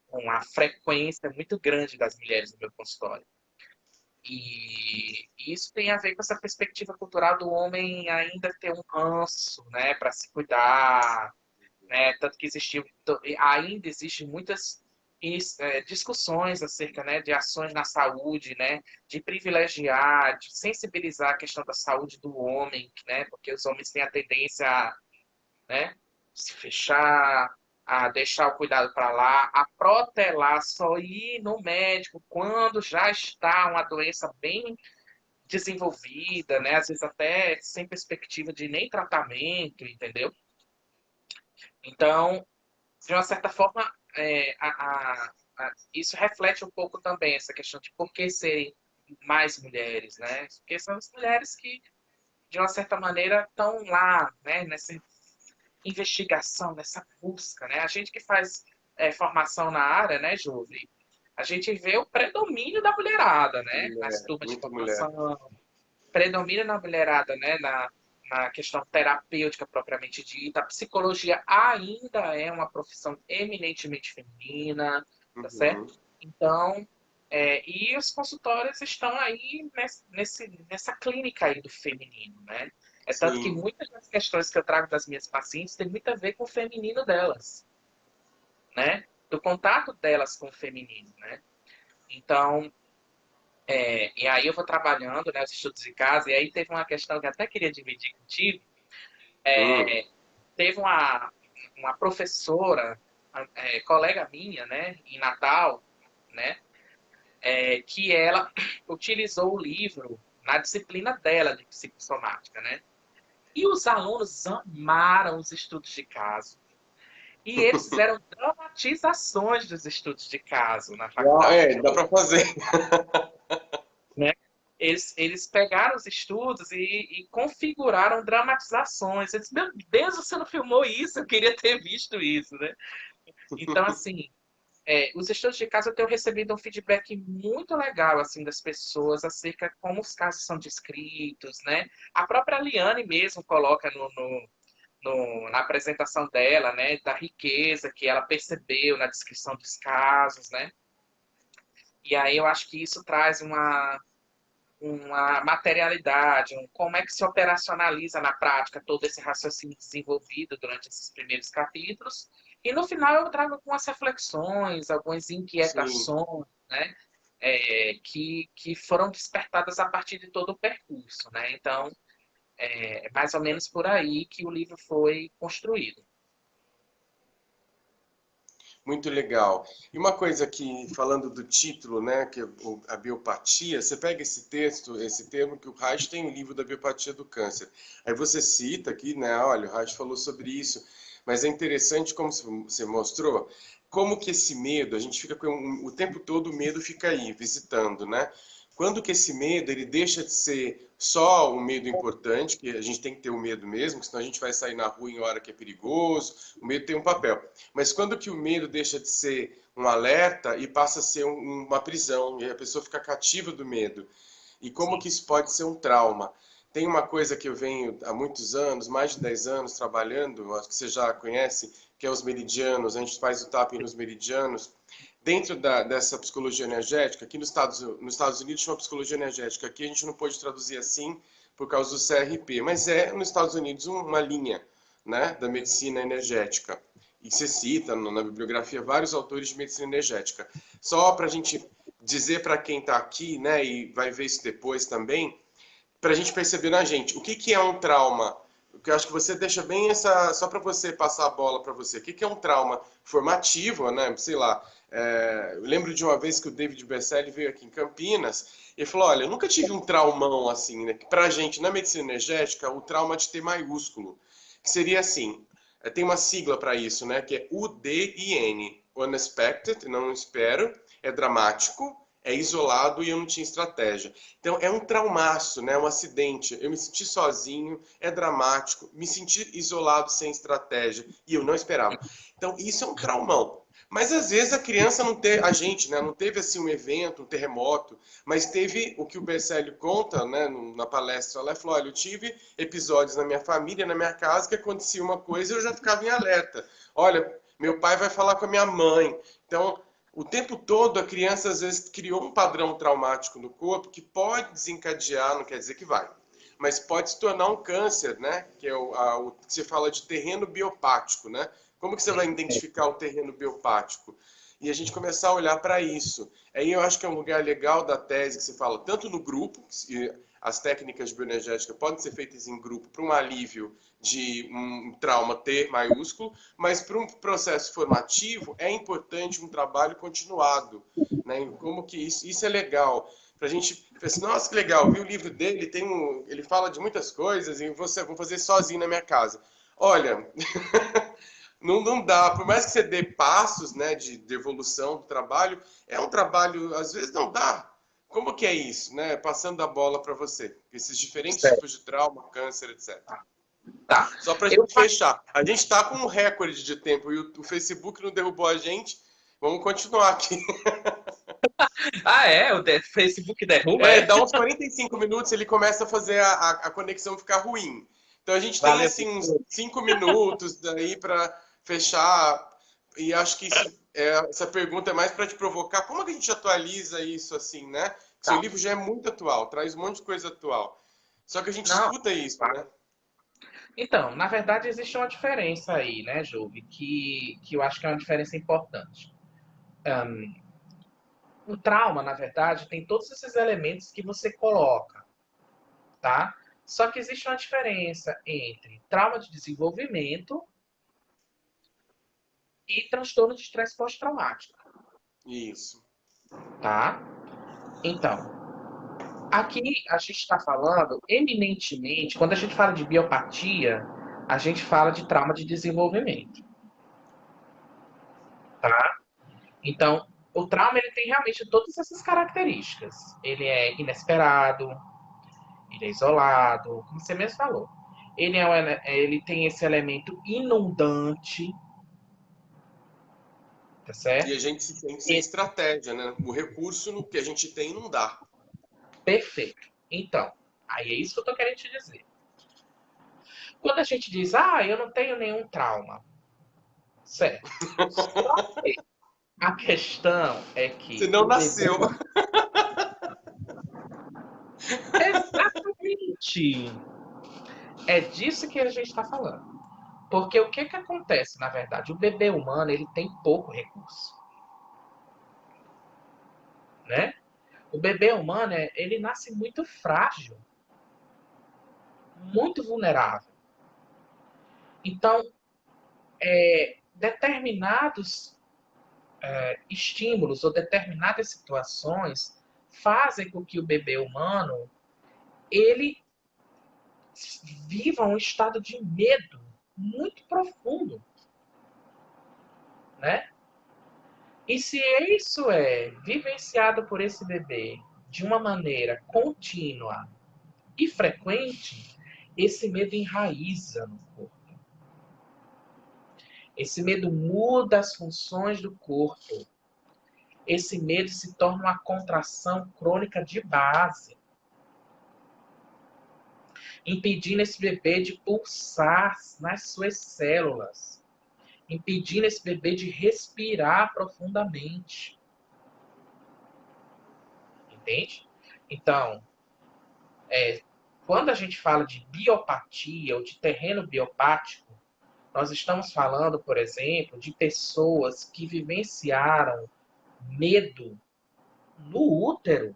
uma frequência muito grande das mulheres no meu consultório. E isso tem a ver com essa perspectiva cultural do homem ainda ter um ranço, né, para se cuidar, né, tanto que ainda existem muitas discussões acerca, né, de ações na saúde, né, de privilegiar, de sensibilizar a questão da saúde do homem, né, porque os homens têm a tendência a, né, se fechar, a deixar o cuidado para lá, a protelar, só ir no médico quando já está uma doença bem desenvolvida, né? Às vezes até sem perspectiva de nem tratamento, entendeu? Então, de uma certa forma, isso reflete um pouco também essa questão de por que serem mais mulheres, né? Porque são as mulheres que, de uma certa maneira, estão lá, né? Nessa investigação, nessa busca, né? A gente que faz formação na área, né, Jovem? A gente vê o predomínio da mulherada, né? Nas Mulher, turmas de muita mulher. formação, predomina na mulherada, né? Na questão terapêutica propriamente dita. A psicologia ainda é uma profissão eminentemente feminina, tá Uhum. certo? Então, e os consultórios estão aí nessa clínica aí do feminino, né? É tanto que Sim, muitas das questões que eu trago das minhas pacientes têm muito a ver com o feminino delas, né? Do contato delas com o feminino, né? Então, e aí eu vou trabalhando, né, os estudos de casa, e aí teve uma questão que eu até queria dividir contigo. hum, Teve uma professora, colega minha, né, em Natal, né, que ela utilizou o livro na disciplina dela de psicossomática, né? E os alunos amaram os estudos de caso. E eles fizeram dramatizações dos estudos de caso na faculdade. é, dá para fazer. Né? Eles pegaram os estudos e configuraram dramatizações. Eu disse, meu Deus, você não filmou isso? Eu queria ter visto isso, né? Então, assim, os estudos de caso eu tenho recebido um feedback muito legal, assim, das pessoas acerca de como os casos são descritos, né? A própria Liane mesmo coloca na apresentação dela, né, da riqueza que ela percebeu na descrição dos casos, né? E aí eu acho que isso traz uma materialidade, como é que se operacionaliza na prática todo esse raciocínio desenvolvido durante esses primeiros capítulos. E no final eu trago algumas reflexões, algumas Sim. inquietações, né? Que foram despertadas a partir de todo o percurso, né? Então, é mais ou menos por aí que o livro foi construído. Muito legal. E uma coisa que, falando do título, né, que é a biopatia, você pega esse texto, esse termo que o Reich tem o livro da biopatia do câncer. Aí você cita aqui, né, olha, o Reich falou sobre isso, mas é interessante como você mostrou, como que esse medo, a gente fica com o tempo todo o medo fica aí, visitando, né? Quando que esse medo, ele deixa de ser só um medo importante, que a gente tem que ter o medo mesmo, senão a gente vai sair na rua em hora que é perigoso, o medo tem um papel. Mas quando que o medo deixa de ser um alerta e passa a ser uma prisão, e a pessoa fica cativa do medo? E como Sim, que isso pode ser um trauma? Tem uma coisa que eu venho há muitos anos, mais de 10 anos trabalhando, acho que você já conhece, que é os meridianos. A gente faz o tapping nos meridianos. Dentro dessa psicologia energética, aqui nos Estados Unidos chama psicologia energética, aqui a gente não pode traduzir assim por causa do CRP, mas é nos Estados Unidos uma linha, né, da medicina energética. E se cita na bibliografia vários autores de medicina energética. Só para a gente dizer para quem está aqui, né, e vai ver isso depois também, para a gente perceber na gente, o que, que é um trauma? Porque eu acho que você deixa bem essa, só para você passar a bola para você, o que, que é um trauma formativo, né? Sei lá, eu lembro de uma vez que o David Berceli veio aqui em Campinas e falou, olha, eu nunca tive um traumão assim, né? Que pra gente, na medicina energética, o trauma é de T maiúsculo, que seria assim, tem uma sigla para isso, né? Que é UDIN, Unexpected, não espero, é dramático, é isolado e eu não tinha estratégia. Então é um traumaço, né? Um acidente. Eu me senti sozinho, é dramático, me senti isolado sem estratégia e eu não esperava. Então isso é um traumão. Mas às vezes a criança não teve, a gente, né, não teve assim um evento, um terremoto, mas teve o que o Bercélio conta, né, na palestra lá, ele falou, olha, eu tive episódios na minha família, na minha casa, que acontecia uma coisa e eu já ficava em alerta. Olha, meu pai vai falar com a minha mãe. Então, o tempo todo a criança às vezes criou um padrão traumático no corpo que pode desencadear, não quer dizer que vai, mas pode se tornar um câncer, né? Que é o que se fala de terreno biopático, né? Como que você vai sim. identificar o terreno biopático? E a gente começar a olhar para isso. Aí eu acho que é um lugar legal da tese que se fala tanto no grupo, as técnicas bioenergéticas podem ser feitas em grupo para um alívio de um trauma T maiúsculo, mas para um processo formativo é importante um trabalho continuado, né? Como que isso é legal para a gente pensar assim, nossa, que legal, vi o livro dele, ele fala de muitas coisas e vou fazer sozinho na minha casa. Olha, não dá, por mais que você dê passos, né, de evolução do trabalho, é um trabalho, às vezes não dá. Como que é isso, né? Passando a bola para você, esses diferentes Certo. tipos de trauma, câncer, etc. Tá. Só para a Eu, gente fechar, a gente está com um recorde de tempo e o Facebook não derrubou a gente. Vamos continuar aqui. Facebook derruba, É, é? dá uns 45 minutos, ele começa a fazer a conexão ficar ruim. Então a gente tem Valeu, assim uns Vitor. 5 minutos daí para fechar. E acho que essa pergunta é mais para te provocar. Como é que a gente atualiza isso assim, né? Seu Tá. livro já é muito atual, traz um monte de coisa atual. Só que a gente Não. escuta isso, Tá. né? Então, na verdade, existe uma diferença aí, né, Jove, que eu acho que é uma diferença importante. O trauma, na verdade, tem todos esses elementos que você coloca, tá? Só que existe uma diferença entre trauma de desenvolvimento e transtorno de estresse pós-traumático, Isso. tá? Então, aqui a gente está falando eminentemente, quando a gente fala de biopatia, a gente fala de trauma de desenvolvimento, tá? Então, o trauma ele tem realmente todas essas características. Ele é inesperado, ele é isolado, como você mesmo falou. Ele tem esse elemento inundante, tá E a certo? gente tem que ser E, estratégia, né? O recurso que a gente tem não dá. perfeito. Então, aí é isso que eu tô querendo te dizer. Quando a gente diz, eu não tenho nenhum trauma, certo? Só que a questão é Você que não o bebê. nasceu. Exatamente! É disso que a gente está falando. Porque o que que acontece, na verdade? O bebê humano, ele tem pouco recurso, né? O bebê humano, ele nasce muito frágil, muito vulnerável. Então, determinados estímulos ou determinadas situações fazem com que o bebê humano ele viva um estado de medo muito profundo, né? E se isso é vivenciado por esse bebê de uma maneira contínua e frequente, esse medo enraiza no corpo. Esse medo muda as funções do corpo. Esse medo se torna uma contração crônica de base, impedindo esse bebê de pulsar nas suas células, impedindo esse bebê de respirar profundamente. Entende? Então, quando a gente fala de biopatia ou de terreno biopático, nós estamos falando, por exemplo, de pessoas que vivenciaram medo no útero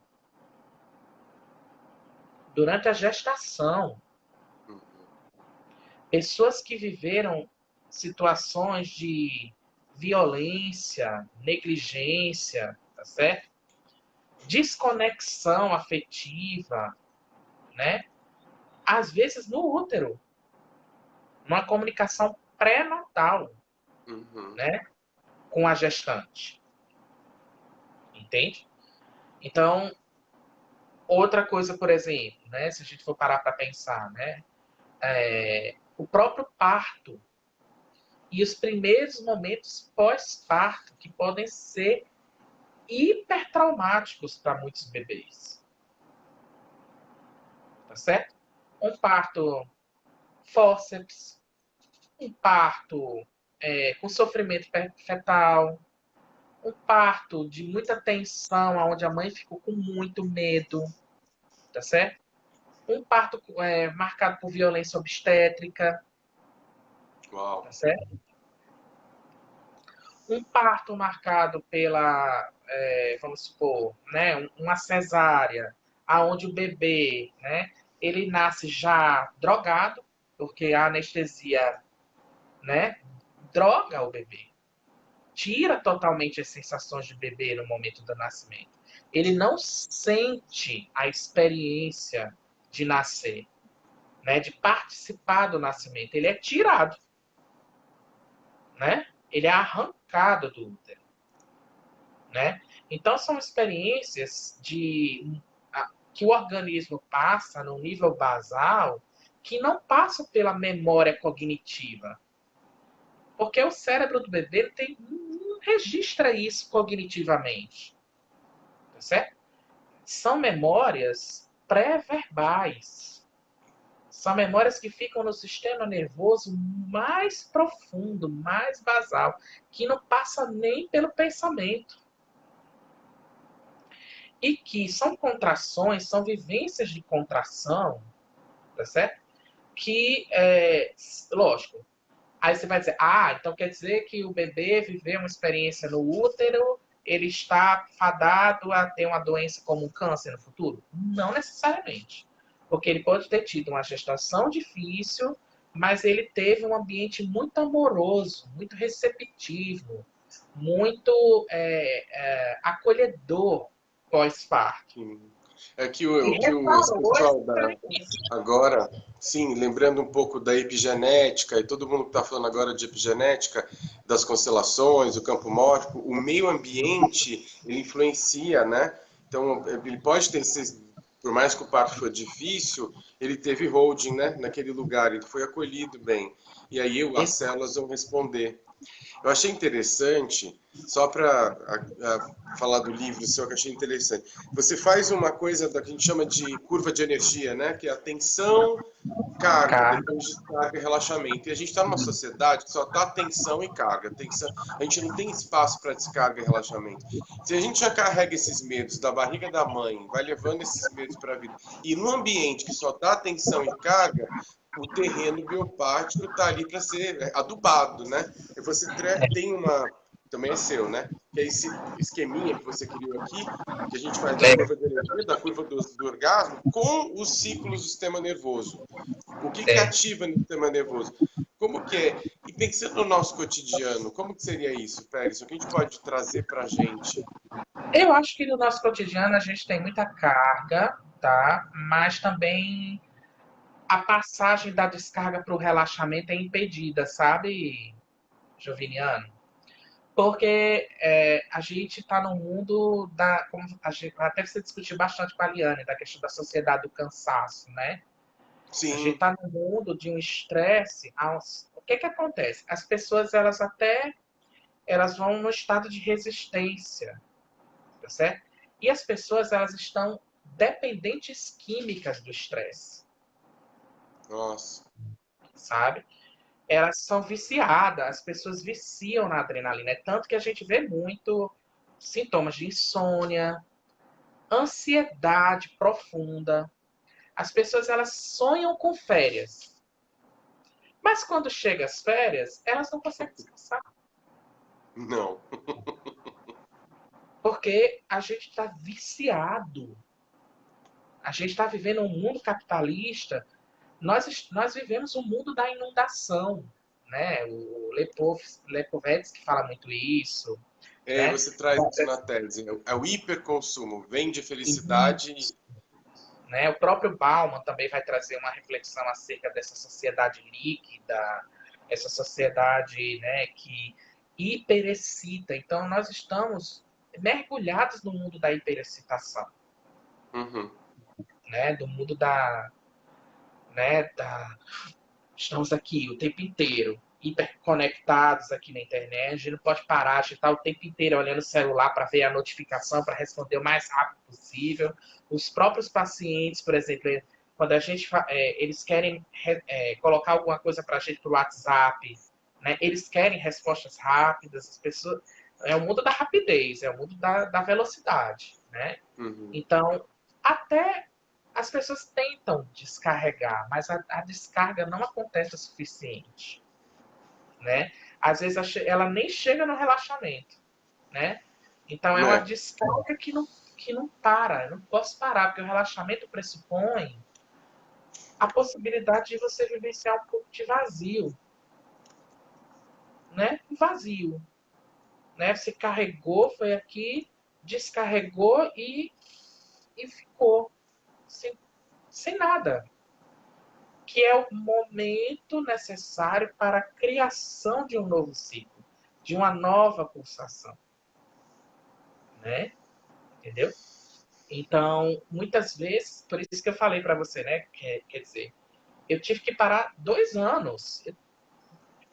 durante a gestação. Pessoas que viveram situações de violência, negligência, tá certo? Desconexão afetiva, né? Às vezes no útero, numa comunicação pré-natal, Uhum. né? Com a gestante, entende? Então, outra coisa, por exemplo, né? Se a gente for parar para pensar, né? O próprio parto e os primeiros momentos pós-parto, que podem ser hipertraumáticos para muitos bebês. Tá certo? Um parto fórceps, um parto com sofrimento fetal, um parto de muita tensão, onde a mãe ficou com muito medo, tá certo? Um parto marcado por violência obstétrica, Uau. tá certo? Um parto marcado pela, vamos supor, né, uma cesárea, aonde o bebê, né, ele nasce já drogado, porque a anestesia, né, droga o bebê, tira totalmente as sensações de bebê no momento do nascimento. Ele não sente a experiência de nascer, né, de participar do nascimento. Ele é tirado, né? Ele é arrancado do útero, né? Então são experiências que o organismo passa no nível basal que não passam pela memória cognitiva. Porque o cérebro do bebê não registra isso cognitivamente. Tá certo? São memórias pré-verbais. São memórias que ficam no sistema nervoso mais profundo, mais basal, que não passa nem pelo pensamento. E que são contrações, são vivências de contração, tá certo? Que, lógico, aí você vai dizer, então quer dizer que o bebê viveu uma experiência no útero, ele está fadado a ter uma doença como um câncer no futuro? Não necessariamente. Porque ele pode ter tido uma gestação difícil, mas ele teve um ambiente muito amoroso, muito receptivo, muito acolhedor pós-parto. É que E esse reparou essa pessoal experiência. agora, sim, lembrando um pouco da epigenética, e todo mundo que está falando agora de epigenética, das constelações, o campo mórfico, o meio ambiente, ele influencia, né? Então, ele pode ter, por mais que o parto foi difícil, ele teve holding, né, naquele lugar, ele foi acolhido bem. E aí as células vão responder. Eu achei interessante, só para falar do livro seu, que eu achei interessante. Você faz uma coisa da que a gente chama de curva de energia, né? Que é a tensão, carga, Cara, depois descarga e relaxamento. E a gente está numa sociedade que só dá tensão e carga. Tensão, a gente não tem espaço para descarga e relaxamento. Se a gente já carrega esses medos da barriga da mãe, vai levando esses medos para a vida, e num ambiente que só dá tensão e carga, o terreno biopático está ali para ser adubado, né? E você tem uma, também é seu, né? Que é esse esqueminha que você criou aqui, que a gente faz da curva de energia, da curva do orgasmo, com os ciclos do sistema nervoso. O que ativa no sistema nervoso? Como que é? E pensando no nosso cotidiano, como que seria isso, Pérez? O que a gente pode trazer para a gente? eu acho que no nosso cotidiano a gente tem muita carga, tá? Mas também a passagem da descarga para o relaxamento é impedida, sabe, Joviniano? Porque a gente está no mundo da. Como até você discutiu bastante com a Liane, da questão da sociedade do cansaço, né? A gente Sim, está no mundo de um estresse. O que acontece? As pessoas, elas vão no estado de resistência, tá certo? E as pessoas, elas estão dependentes químicas do estresse, nossa. sabe? Elas são viciadas, as pessoas viciam na adrenalina. É tanto que a gente vê muito sintomas de insônia, ansiedade profunda. As pessoas, elas sonham com férias. Mas quando chega as férias, elas não conseguem descansar. Não. Porque a gente está viciado. A gente está vivendo um mundo capitalista. Nós vivemos um mundo da inundação. Né? O Lepovetsky fala muito isso. Né? Você traz isso na tese. É o hiperconsumo, vende E, felicidade. né, o próprio Bauman também vai trazer uma reflexão acerca dessa sociedade líquida, essa sociedade, né, que hiperexcita. Então, nós estamos mergulhados no mundo da hiperexcitação, Uhum. né, do mundo da estamos aqui o tempo inteiro, hiperconectados aqui na internet, a gente não pode parar, a gente está o tempo inteiro olhando o celular para ver a notificação, para responder o mais rápido possível. Os próprios pacientes, por exemplo, quando a gente eles querem colocar alguma coisa para a gente para o WhatsApp, né? Eles querem respostas rápidas, as pessoas. É o mundo da rapidez, é o mundo da velocidade, né? Uhum. Então, até as pessoas tentam descarregar, mas a descarga não acontece o suficiente, né? Às vezes ela nem chega no relaxamento, né? Então é uma É. descarga que não para, eu não posso parar, porque o relaxamento pressupõe a possibilidade de você vivenciar um pouco de vazio, né? Vazio, né? Você carregou, foi aqui, descarregou e ficou sem nada, que é o momento necessário para a criação de um novo ciclo, de uma nova pulsação, né? Entendeu? Então, muitas vezes, por isso que eu falei para você, né? Quer dizer, eu tive que parar 2 anos,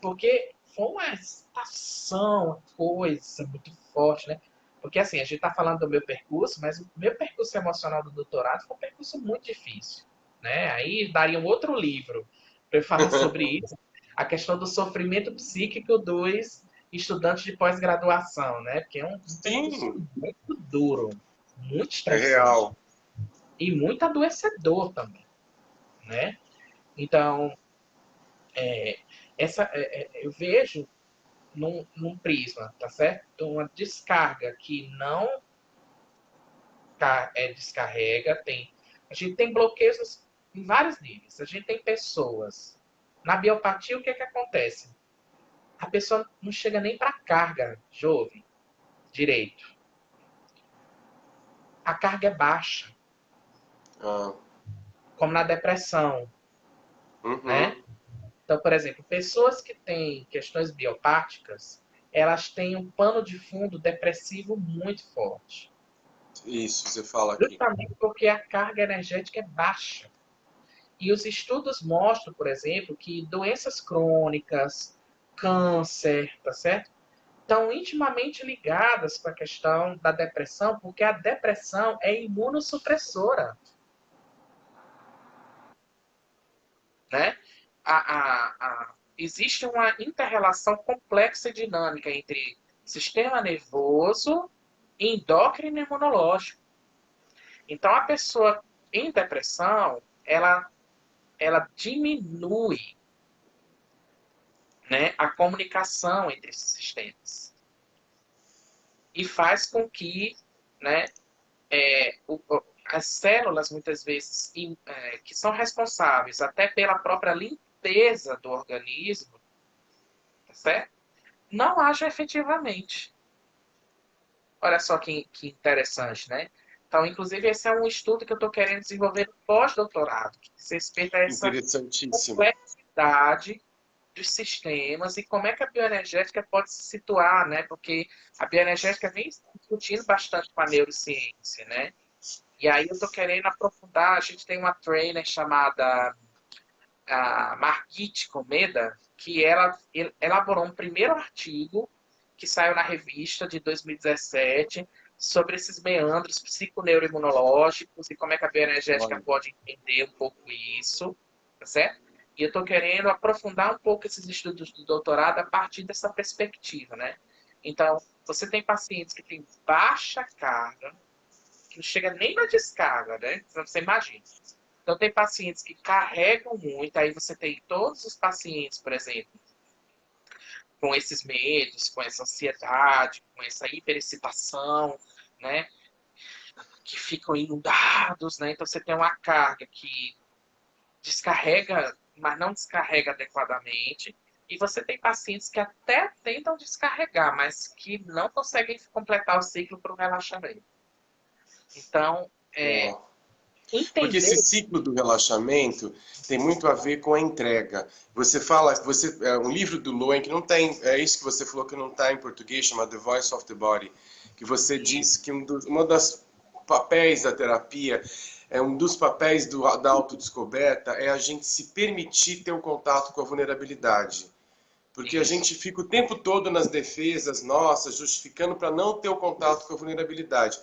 porque foi uma estação, uma coisa muito forte, né? Porque assim, a gente está falando do meu percurso, mas o meu percurso emocional do doutorado foi um percurso muito difícil, né? Aí daria um outro livro para eu falar sobre isso, a questão do sofrimento psíquico dos estudantes de pós-graduação, né? Porque é um percurso Sim, muito duro, muito é estressante real. e muito adoecedor também, né? Então, eu vejo num prisma, tá certo? Então, uma descarga que não descarrega, a gente tem bloqueios em vários níveis. A gente tem pessoas. Na biopatia, o que é que acontece? A pessoa não chega nem para carga, jovem, direito. A carga é baixa, Ah, como na depressão, né? uhum. Então, por exemplo, pessoas que têm questões biopáticas, elas têm um pano de fundo depressivo muito forte. Isso, você fala aqui. Justamente porque a carga energética é baixa. E os estudos mostram, por exemplo, que doenças crônicas, câncer, tá certo? Estão intimamente ligadas com a questão da depressão, porque a depressão é imunossupressora, né? Existe uma inter-relação complexa e dinâmica entre sistema nervoso, endócrino e imunológico. Então, a pessoa em depressão, ela diminui, né, a comunicação entre esses sistemas e faz com que, né, as células, muitas vezes, que são responsáveis até pela própria limpeza do organismo, tá certo? Não hajam efetivamente. Olha só que interessante, né? Então, inclusive, esse é um estudo que eu estou querendo desenvolver no pós-doutorado, que diz respeito a essa Interessantíssimo. complexidade dos sistemas e como é que a bioenergética pode se situar, né? Porque a bioenergética vem discutindo bastante com a neurociência, né? E aí eu estou querendo aprofundar. A gente tem uma trainer chamada Margit Komeda, que ela elaborou um primeiro artigo que saiu na revista de 2017 sobre esses meandros psiconeuroimunológicos e como é que a bioenergética Olha, pode entender um pouco isso, tá certo? E eu estou querendo aprofundar um pouco esses estudos do doutorado a partir dessa perspectiva, né? Então, você tem pacientes que têm baixa carga, que não chega nem na descarga, né? Então, você imagina. Então, tem pacientes que carregam muito, aí você tem todos os pacientes, por exemplo, com esses medos, com essa ansiedade, com essa hiperexcitação, né? Que ficam inundados, né? Então, você tem uma carga que descarrega, mas não descarrega adequadamente. E você tem pacientes que até tentam descarregar, mas que não conseguem completar o ciclo para o relaxamento. Então, ó. Porque esse entender. ciclo do relaxamento tem muito a ver com a entrega. Você fala, um livro do Lowen que não tem, é isso que você falou que não está em português, chama The Voice of the Body, que você diz que uma das papéis da terapia, um dos papéis da autodescoberta é a gente se permitir ter o contato com a vulnerabilidade. Porque a Isso. gente fica o tempo todo nas defesas nossas, justificando para não ter o contato com a vulnerabilidade.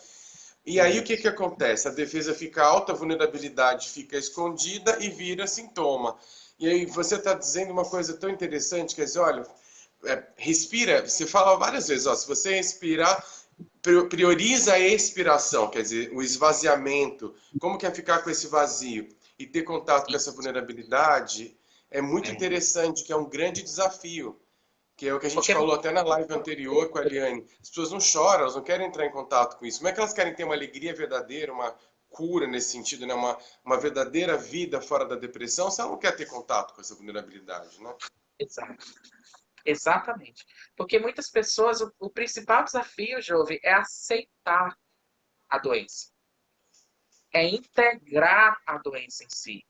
E aí o que que acontece? A defesa fica alta, a vulnerabilidade fica escondida e vira sintoma. E aí você está dizendo uma coisa tão interessante, quer dizer, olha, respira, você fala várias vezes, ó, se você respirar, prioriza a expiração, quer dizer, o esvaziamento, como que é ficar com esse vazio e ter contato com essa Isso. vulnerabilidade é muito É, interessante, que é um grande desafio. Que é o que a gente Porque falou até na live anterior com a Eliane. As pessoas não choram, elas não querem entrar em contato com isso. Como é que elas querem ter uma alegria verdadeira, uma cura nesse sentido, né? Uma verdadeira vida fora da depressão, se ela não quer ter contato com essa vulnerabilidade, né? exato, exatamente. Porque muitas pessoas, o principal desafio, jovem, é aceitar a doença. É integrar a doença em si,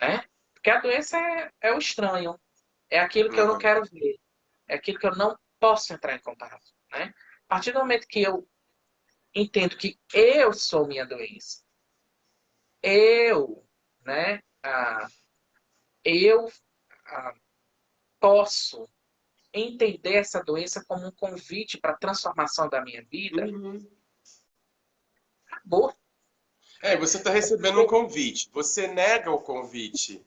né? Porque a doença é o estranho, é aquilo que eu não Uhum. quero ver, é aquilo que eu não posso entrar em contato, né? A partir do momento que eu entendo que eu sou minha doença, eu, né? Eu posso entender essa doença como um convite para a transformação da minha vida, Uhum. acabou, É, né? você está recebendo um convite, você nega o convite.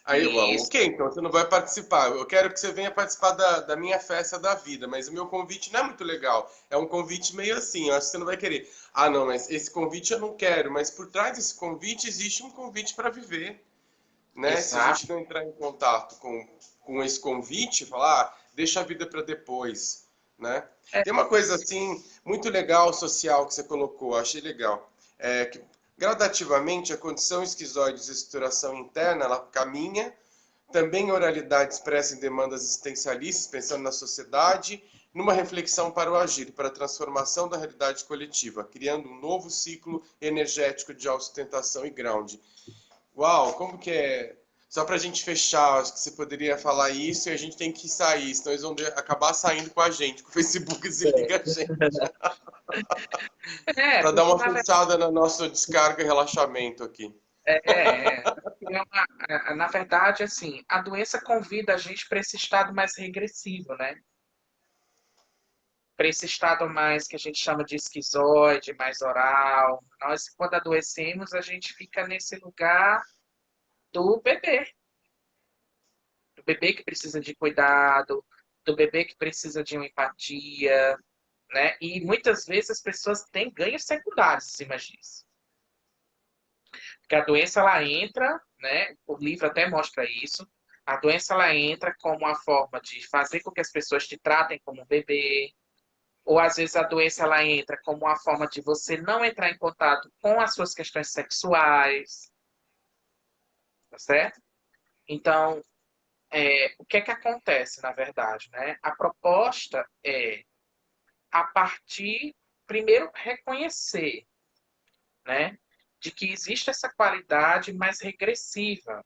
Aí, well, Isso, ok, então você não vai participar. Eu quero que você venha participar da minha festa da vida, mas o meu convite não é muito legal. É um convite meio assim, eu acho que você não vai querer. Ah, não, mas esse convite eu não quero, mas por trás desse convite existe um convite para viver, né? Se a exato. gente não entrar em contato com esse convite, falar, ah, deixa a vida para depois, né? É, Tem uma coisa assim muito legal social que você colocou, achei legal. É que gradativamente a condição esquizoide de estruturação interna ela caminha, também a oralidade expressa em demandas existencialistas, pensando na sociedade, numa reflexão para o agir, para a transformação da realidade coletiva, criando um novo ciclo energético de autossustentação e ground. Uau, como que é? Só pra gente fechar, acho que você poderia falar isso e a gente tem que sair, senão eles vão acabar saindo com a gente, com o Facebook desliga a gente. Pra dar porque uma fechada na nossa descarga e relaxamento aqui. na verdade, assim, a doença convida a gente para esse estado mais regressivo, né? Para esse estado mais que a gente chama de esquizoide, mais oral. Nós, quando adoecemos, a gente fica nesse lugar do bebê. Do bebê que precisa de cuidado, do bebê que precisa de uma empatia, né? E muitas vezes as pessoas têm ganhos secundários em cima disso. Porque a doença, ela entra, né? O livro até mostra isso. A doença, ela entra como uma forma de fazer com que as pessoas te tratem como um bebê, ou às vezes a doença ela entra como uma forma de você não entrar em contato com as suas questões sexuais, tá certo? Então, o que é que acontece, na verdade, né? A proposta é, a partir, primeiro, reconhecer, né, de que existe essa qualidade mais regressiva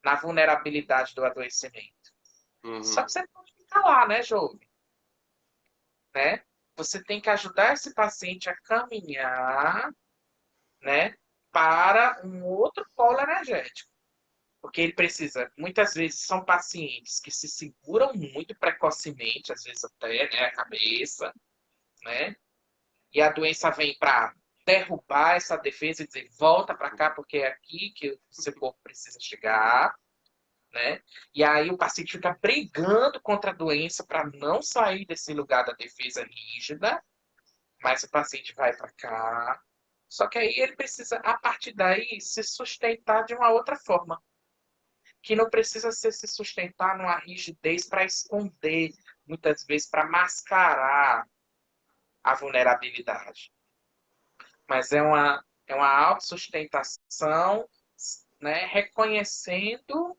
na vulnerabilidade do adoecimento. Só Uhum. que você pode ficar lá, né, jovem? Né? Você tem que ajudar esse paciente a caminhar, né, para um outro polo energético. Porque ele precisa, muitas vezes são pacientes que se seguram muito precocemente, às vezes até, né, a cabeça, né? E a doença vem para derrubar essa defesa e dizer, volta para cá porque é aqui que o seu corpo precisa chegar, né? E aí o paciente fica brigando contra a doença para não sair desse lugar da defesa rígida, mas o paciente vai para cá. Só que aí ele precisa, a partir daí, se sustentar de uma outra forma, que não precisa ser se sustentar numa rigidez para esconder, muitas vezes para mascarar a vulnerabilidade. Mas é uma autossustentação, né, reconhecendo,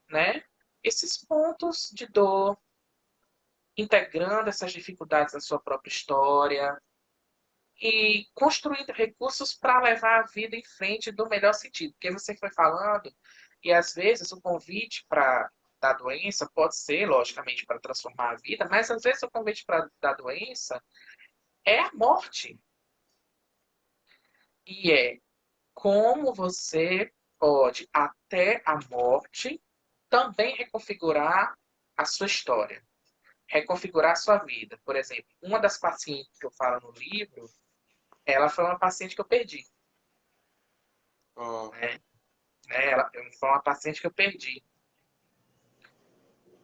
né, esses pontos de dor, integrando essas dificuldades na sua própria história e construindo recursos para levar a vida em frente do melhor sentido. Porque você foi falando, e às vezes o convite para da doença pode ser, logicamente, para transformar a vida, mas às vezes o convite para da doença é a morte. E é como você pode, até a morte, também reconfigurar a sua história, reconfigurar a sua vida. Por exemplo, uma das pacientes que eu falo no livro, ela foi uma paciente que eu perdi. Ó, Né? Ela foi uma paciente que eu perdi.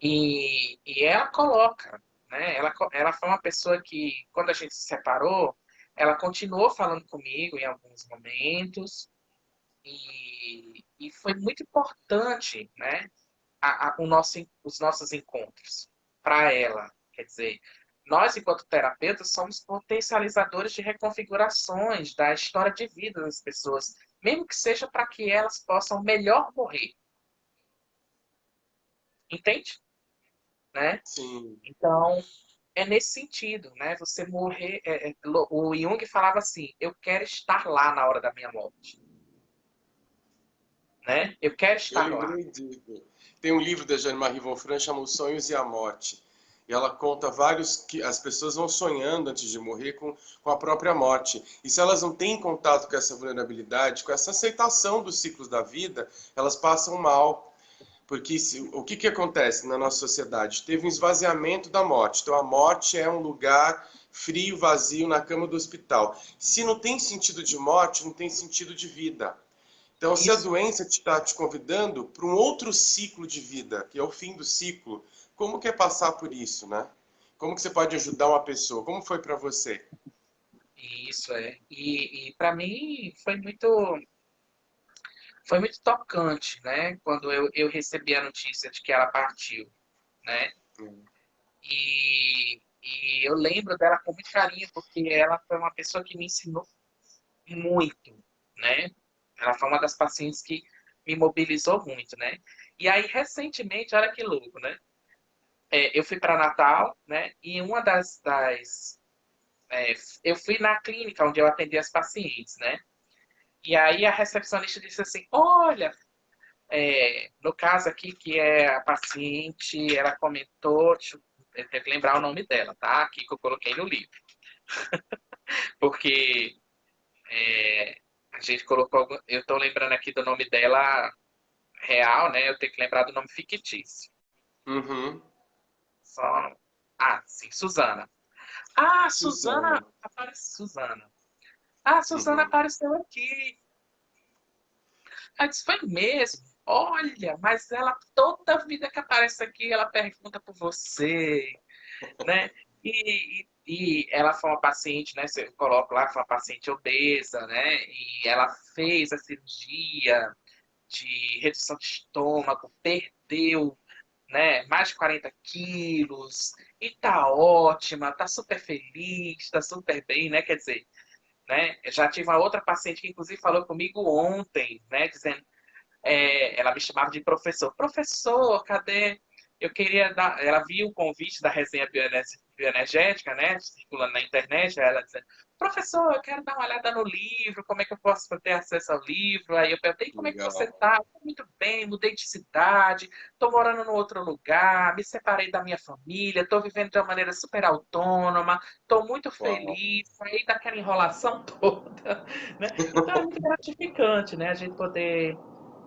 E ela coloca, né? Ela foi uma pessoa que, quando a gente se separou, ela continuou falando comigo em alguns momentos, e foi muito importante, né? Os nossos encontros. para ela. Quer dizer, nós, enquanto terapeutas, somos potencializadores de reconfigurações da história de vida das pessoas, mesmo que seja para que elas possam melhor morrer. Entende? Né? Sim. Então, é nesse sentido, né? Você morrer. O Jung falava assim: eu quero estar lá na hora da minha morte, né? Eu quero Eu estar lá. lembrei tem um livro da Jeanne-Marie Wolfram chamado Os Sonhos e a Morte. E ela conta vários que as pessoas vão sonhando antes de morrer com a própria morte. E se elas não têm contato com essa vulnerabilidade, com essa aceitação dos ciclos da vida, elas passam mal. Porque o que, que acontece na nossa sociedade? Teve um esvaziamento da morte. Então a morte é um lugar frio, vazio na cama do hospital. Se não tem sentido de morte, não tem sentido de vida. Então, se a Isso, doença está te convidando para um outro ciclo de vida, que é o fim do ciclo, como que é passar por isso, né? Como que você pode ajudar uma pessoa? Como foi para você? isso é. E para mim foi muito tocante, né? Quando eu recebi a notícia de que ela partiu, né? E eu lembro dela com muito carinho, porque ela foi uma pessoa que me ensinou muito, né? Ela foi uma das pacientes que me mobilizou muito, né? E aí, recentemente, olha que louco, né? Eu fui para Natal, né? E uma eu fui na clínica onde eu atendi as pacientes, né? E aí a recepcionista disse assim: Olha, no caso aqui, que é a paciente, ela comentou, eu tenho que lembrar o nome dela, tá? Aqui que eu coloquei no livro. Porque a gente colocou. Eu estou lembrando aqui do nome dela real, né? Eu tenho que lembrar do nome fictício. Uhum. Só. Ah, sim, Suzana. Ah, Suzana. Suzana. Suzana. Ah, Suzana Uhum. apareceu aqui. Aí disse, foi mesmo. Olha, mas ela, toda vida que aparece aqui, ela pergunta por você, né? E ela foi uma paciente, né? Você coloca lá, foi uma paciente obesa, né? E ela fez a cirurgia de redução de estômago, perdeu, né, mais de 40 quilos, e tá ótima, tá super feliz, tá super bem, né? Quer dizer, né? Já tive uma outra paciente que inclusive falou comigo ontem, né? Dizendo, ela me chamava de professor. Professor, cadê? Eu queria dar. Ela viu o convite da resenha bioenergética, né? Circulando na internet. Aí ela dizendo: Professor, eu quero dar uma olhada no livro. Como é que eu posso ter acesso ao livro? Aí eu perguntei: Como é que você Legal. está? Muito bem, mudei de cidade, estou morando em outro lugar, me separei da minha família, estou vivendo de uma maneira super autônoma, estou muito Uau. feliz. Aí daquela enrolação toda, né? Então é muito gratificante, né? A gente poder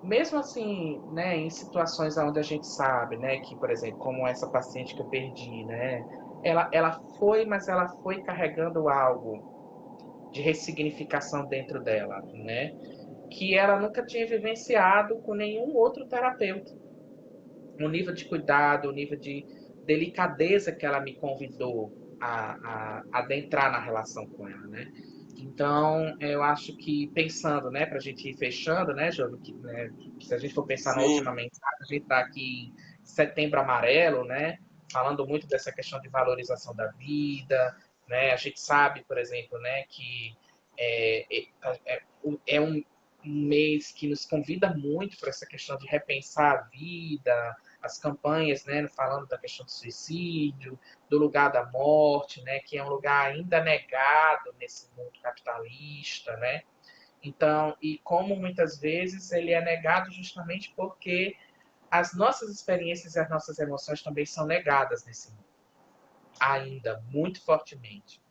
mesmo assim, né, em situações onde a gente sabe, né, que, por exemplo, como essa paciente que eu perdi, né, ela foi, mas ela foi carregando algo de ressignificação dentro dela, né, que ela nunca tinha vivenciado com nenhum outro terapeuta. O nível de cuidado, o nível de delicadeza que ela me convidou a adentrar na relação com ela, né? Então, eu acho que pensando, né, para a gente ir fechando, né, Júlio, que se a gente for pensar na última Sim, mensagem, a gente está aqui em Setembro Amarelo, né, falando muito dessa questão de valorização da vida, né, a gente sabe, por exemplo, né, que é um mês que nos convida muito para essa questão de repensar a vida, as campanhas, né, falando da questão do suicídio, do lugar da morte, né, que é um lugar ainda negado nesse mundo capitalista, né? Então, e como muitas vezes ele é negado justamente porque as nossas experiências e as nossas emoções também são negadas nesse mundo, ainda muito fortemente,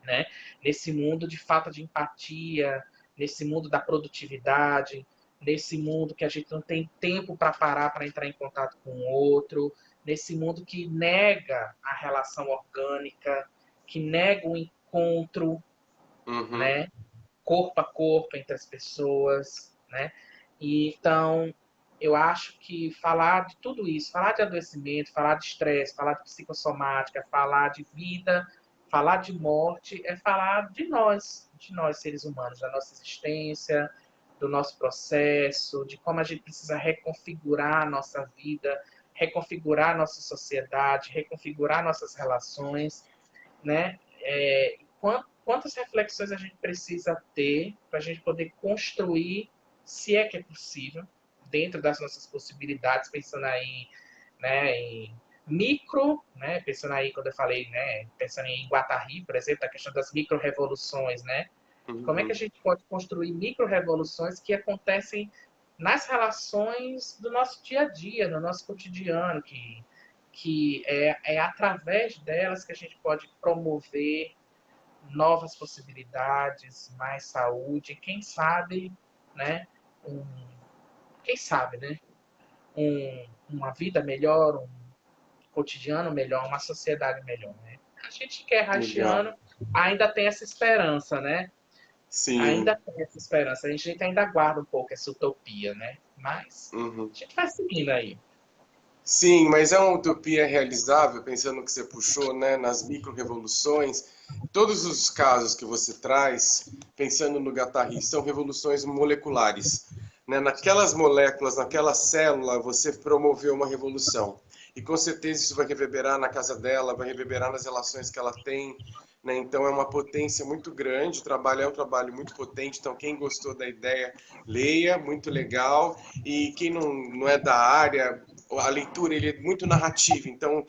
né? Nesse mundo de falta de empatia, nesse mundo da produtividade, nesse mundo que a gente não tem tempo para parar para entrar em contato com o outro, nesse mundo que nega a relação orgânica, que nega o encontro, uhum. né, corpo a corpo entre as pessoas, né? E então eu acho que falar de tudo isso, falar de adoecimento, falar de estresse, falar de psicossomática, falar de vida, falar de morte, é falar de nós seres humanos, da nossa existência, do nosso processo, de como a gente precisa reconfigurar a nossa vida, reconfigurar nossa sociedade, reconfigurar nossas relações, né? Quantas reflexões a gente precisa ter para a gente poder construir, se é que é possível, dentro das nossas possibilidades, pensando aí, né, em micro, né, pensando aí quando eu falei, né, pensando em Guattari, por exemplo, a questão das micro-revoluções, né? Como é que a Uhum. gente pode construir micro-revoluções que acontecem nas relações do nosso dia a dia, no nosso cotidiano, que é através delas que a gente pode promover novas possibilidades, mais saúde, quem sabe, né, um, quem sabe, né, uma vida melhor, um cotidiano melhor, uma sociedade melhor, né? A gente que é Legal. haitiano ainda tem essa esperança, né? Sim. Ainda tem essa esperança. A gente ainda guarda um pouco essa utopia, né? Mas Uhum. a gente vai seguindo aí. Sim, mas é uma utopia realizável, pensando no que você puxou, né, nas micro-revoluções. Todos os casos que você traz, pensando no Guattari, são revoluções moleculares. Né? Naquelas moléculas, naquela célula, você promoveu uma revolução. E com certeza isso vai reverberar na casa dela, vai reverberar nas relações que ela tem. Né? Então é uma potência muito grande, o trabalho é um trabalho muito potente. Então, quem gostou da ideia, leia, muito legal. E quem não é da área, a leitura ele é muito narrativa, então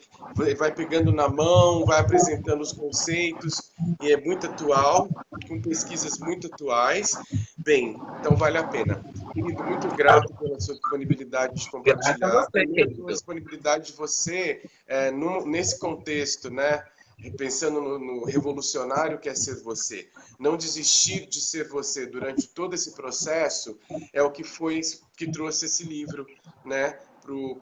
vai pegando na mão, vai apresentando os conceitos e é muito atual, com pesquisas muito atuais. Bem, então vale a pena. Querido, muito grato pela sua disponibilidade de Graças a compartilhar. você, Primeiro, pela querido. disponibilidade de você, nesse contexto, né? Pensando no revolucionário que é ser você. Não desistir de ser você durante todo esse processo é o que foi que trouxe esse livro, né?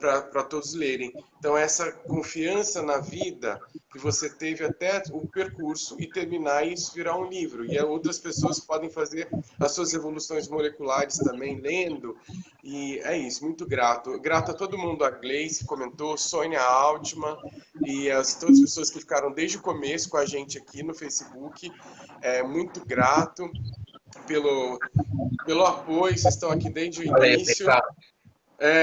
Para todos lerem. Então, essa confiança na vida que você teve até o percurso e terminar e isso virar um livro. E outras pessoas podem fazer as suas evoluções moleculares também, lendo. E é isso, muito grato. Grato a todo mundo, a Gleice que comentou, Sônia Altman e todas as pessoas que ficaram desde o começo com a gente aqui no Facebook. Muito grato pelo apoio, vocês estão aqui desde o Valeu, início. pessoal.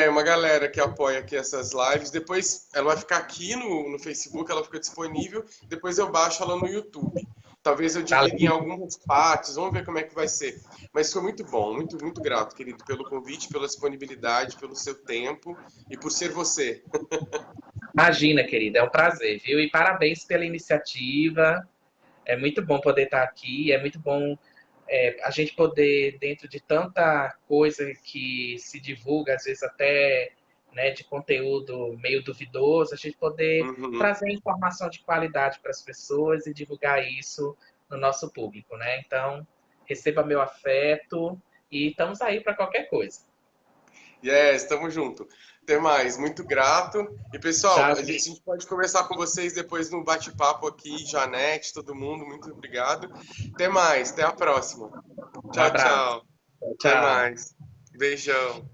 Uma galera que apoia aqui essas lives. Depois ela vai ficar aqui no Facebook, ela fica disponível. Depois eu baixo ela no YouTube. Talvez eu divida em Valeu. algumas partes, vamos ver como é que vai ser. Mas foi muito bom, muito, muito grato, querido, pelo convite, pela disponibilidade, pelo seu tempo e por ser você. Imagina, querida, é um prazer, viu? E parabéns pela iniciativa. É muito bom poder estar aqui, é muito bom a gente poder, dentro de tanta coisa que se divulga, às vezes até né, de conteúdo meio duvidoso, a gente poder Uhum. trazer informação de qualidade para as pessoas e divulgar isso no nosso público, né? Então, receba meu afeto e estamos aí para qualquer coisa. Yes, estamos junto. Até mais, muito grato. E pessoal, Tchau, a gente pode conversar com vocês depois no bate-papo aqui, Janete, todo mundo, muito obrigado. Até mais, até a próxima. um Tchau, abraço. tchau. Até Tchau. mais. Beijão.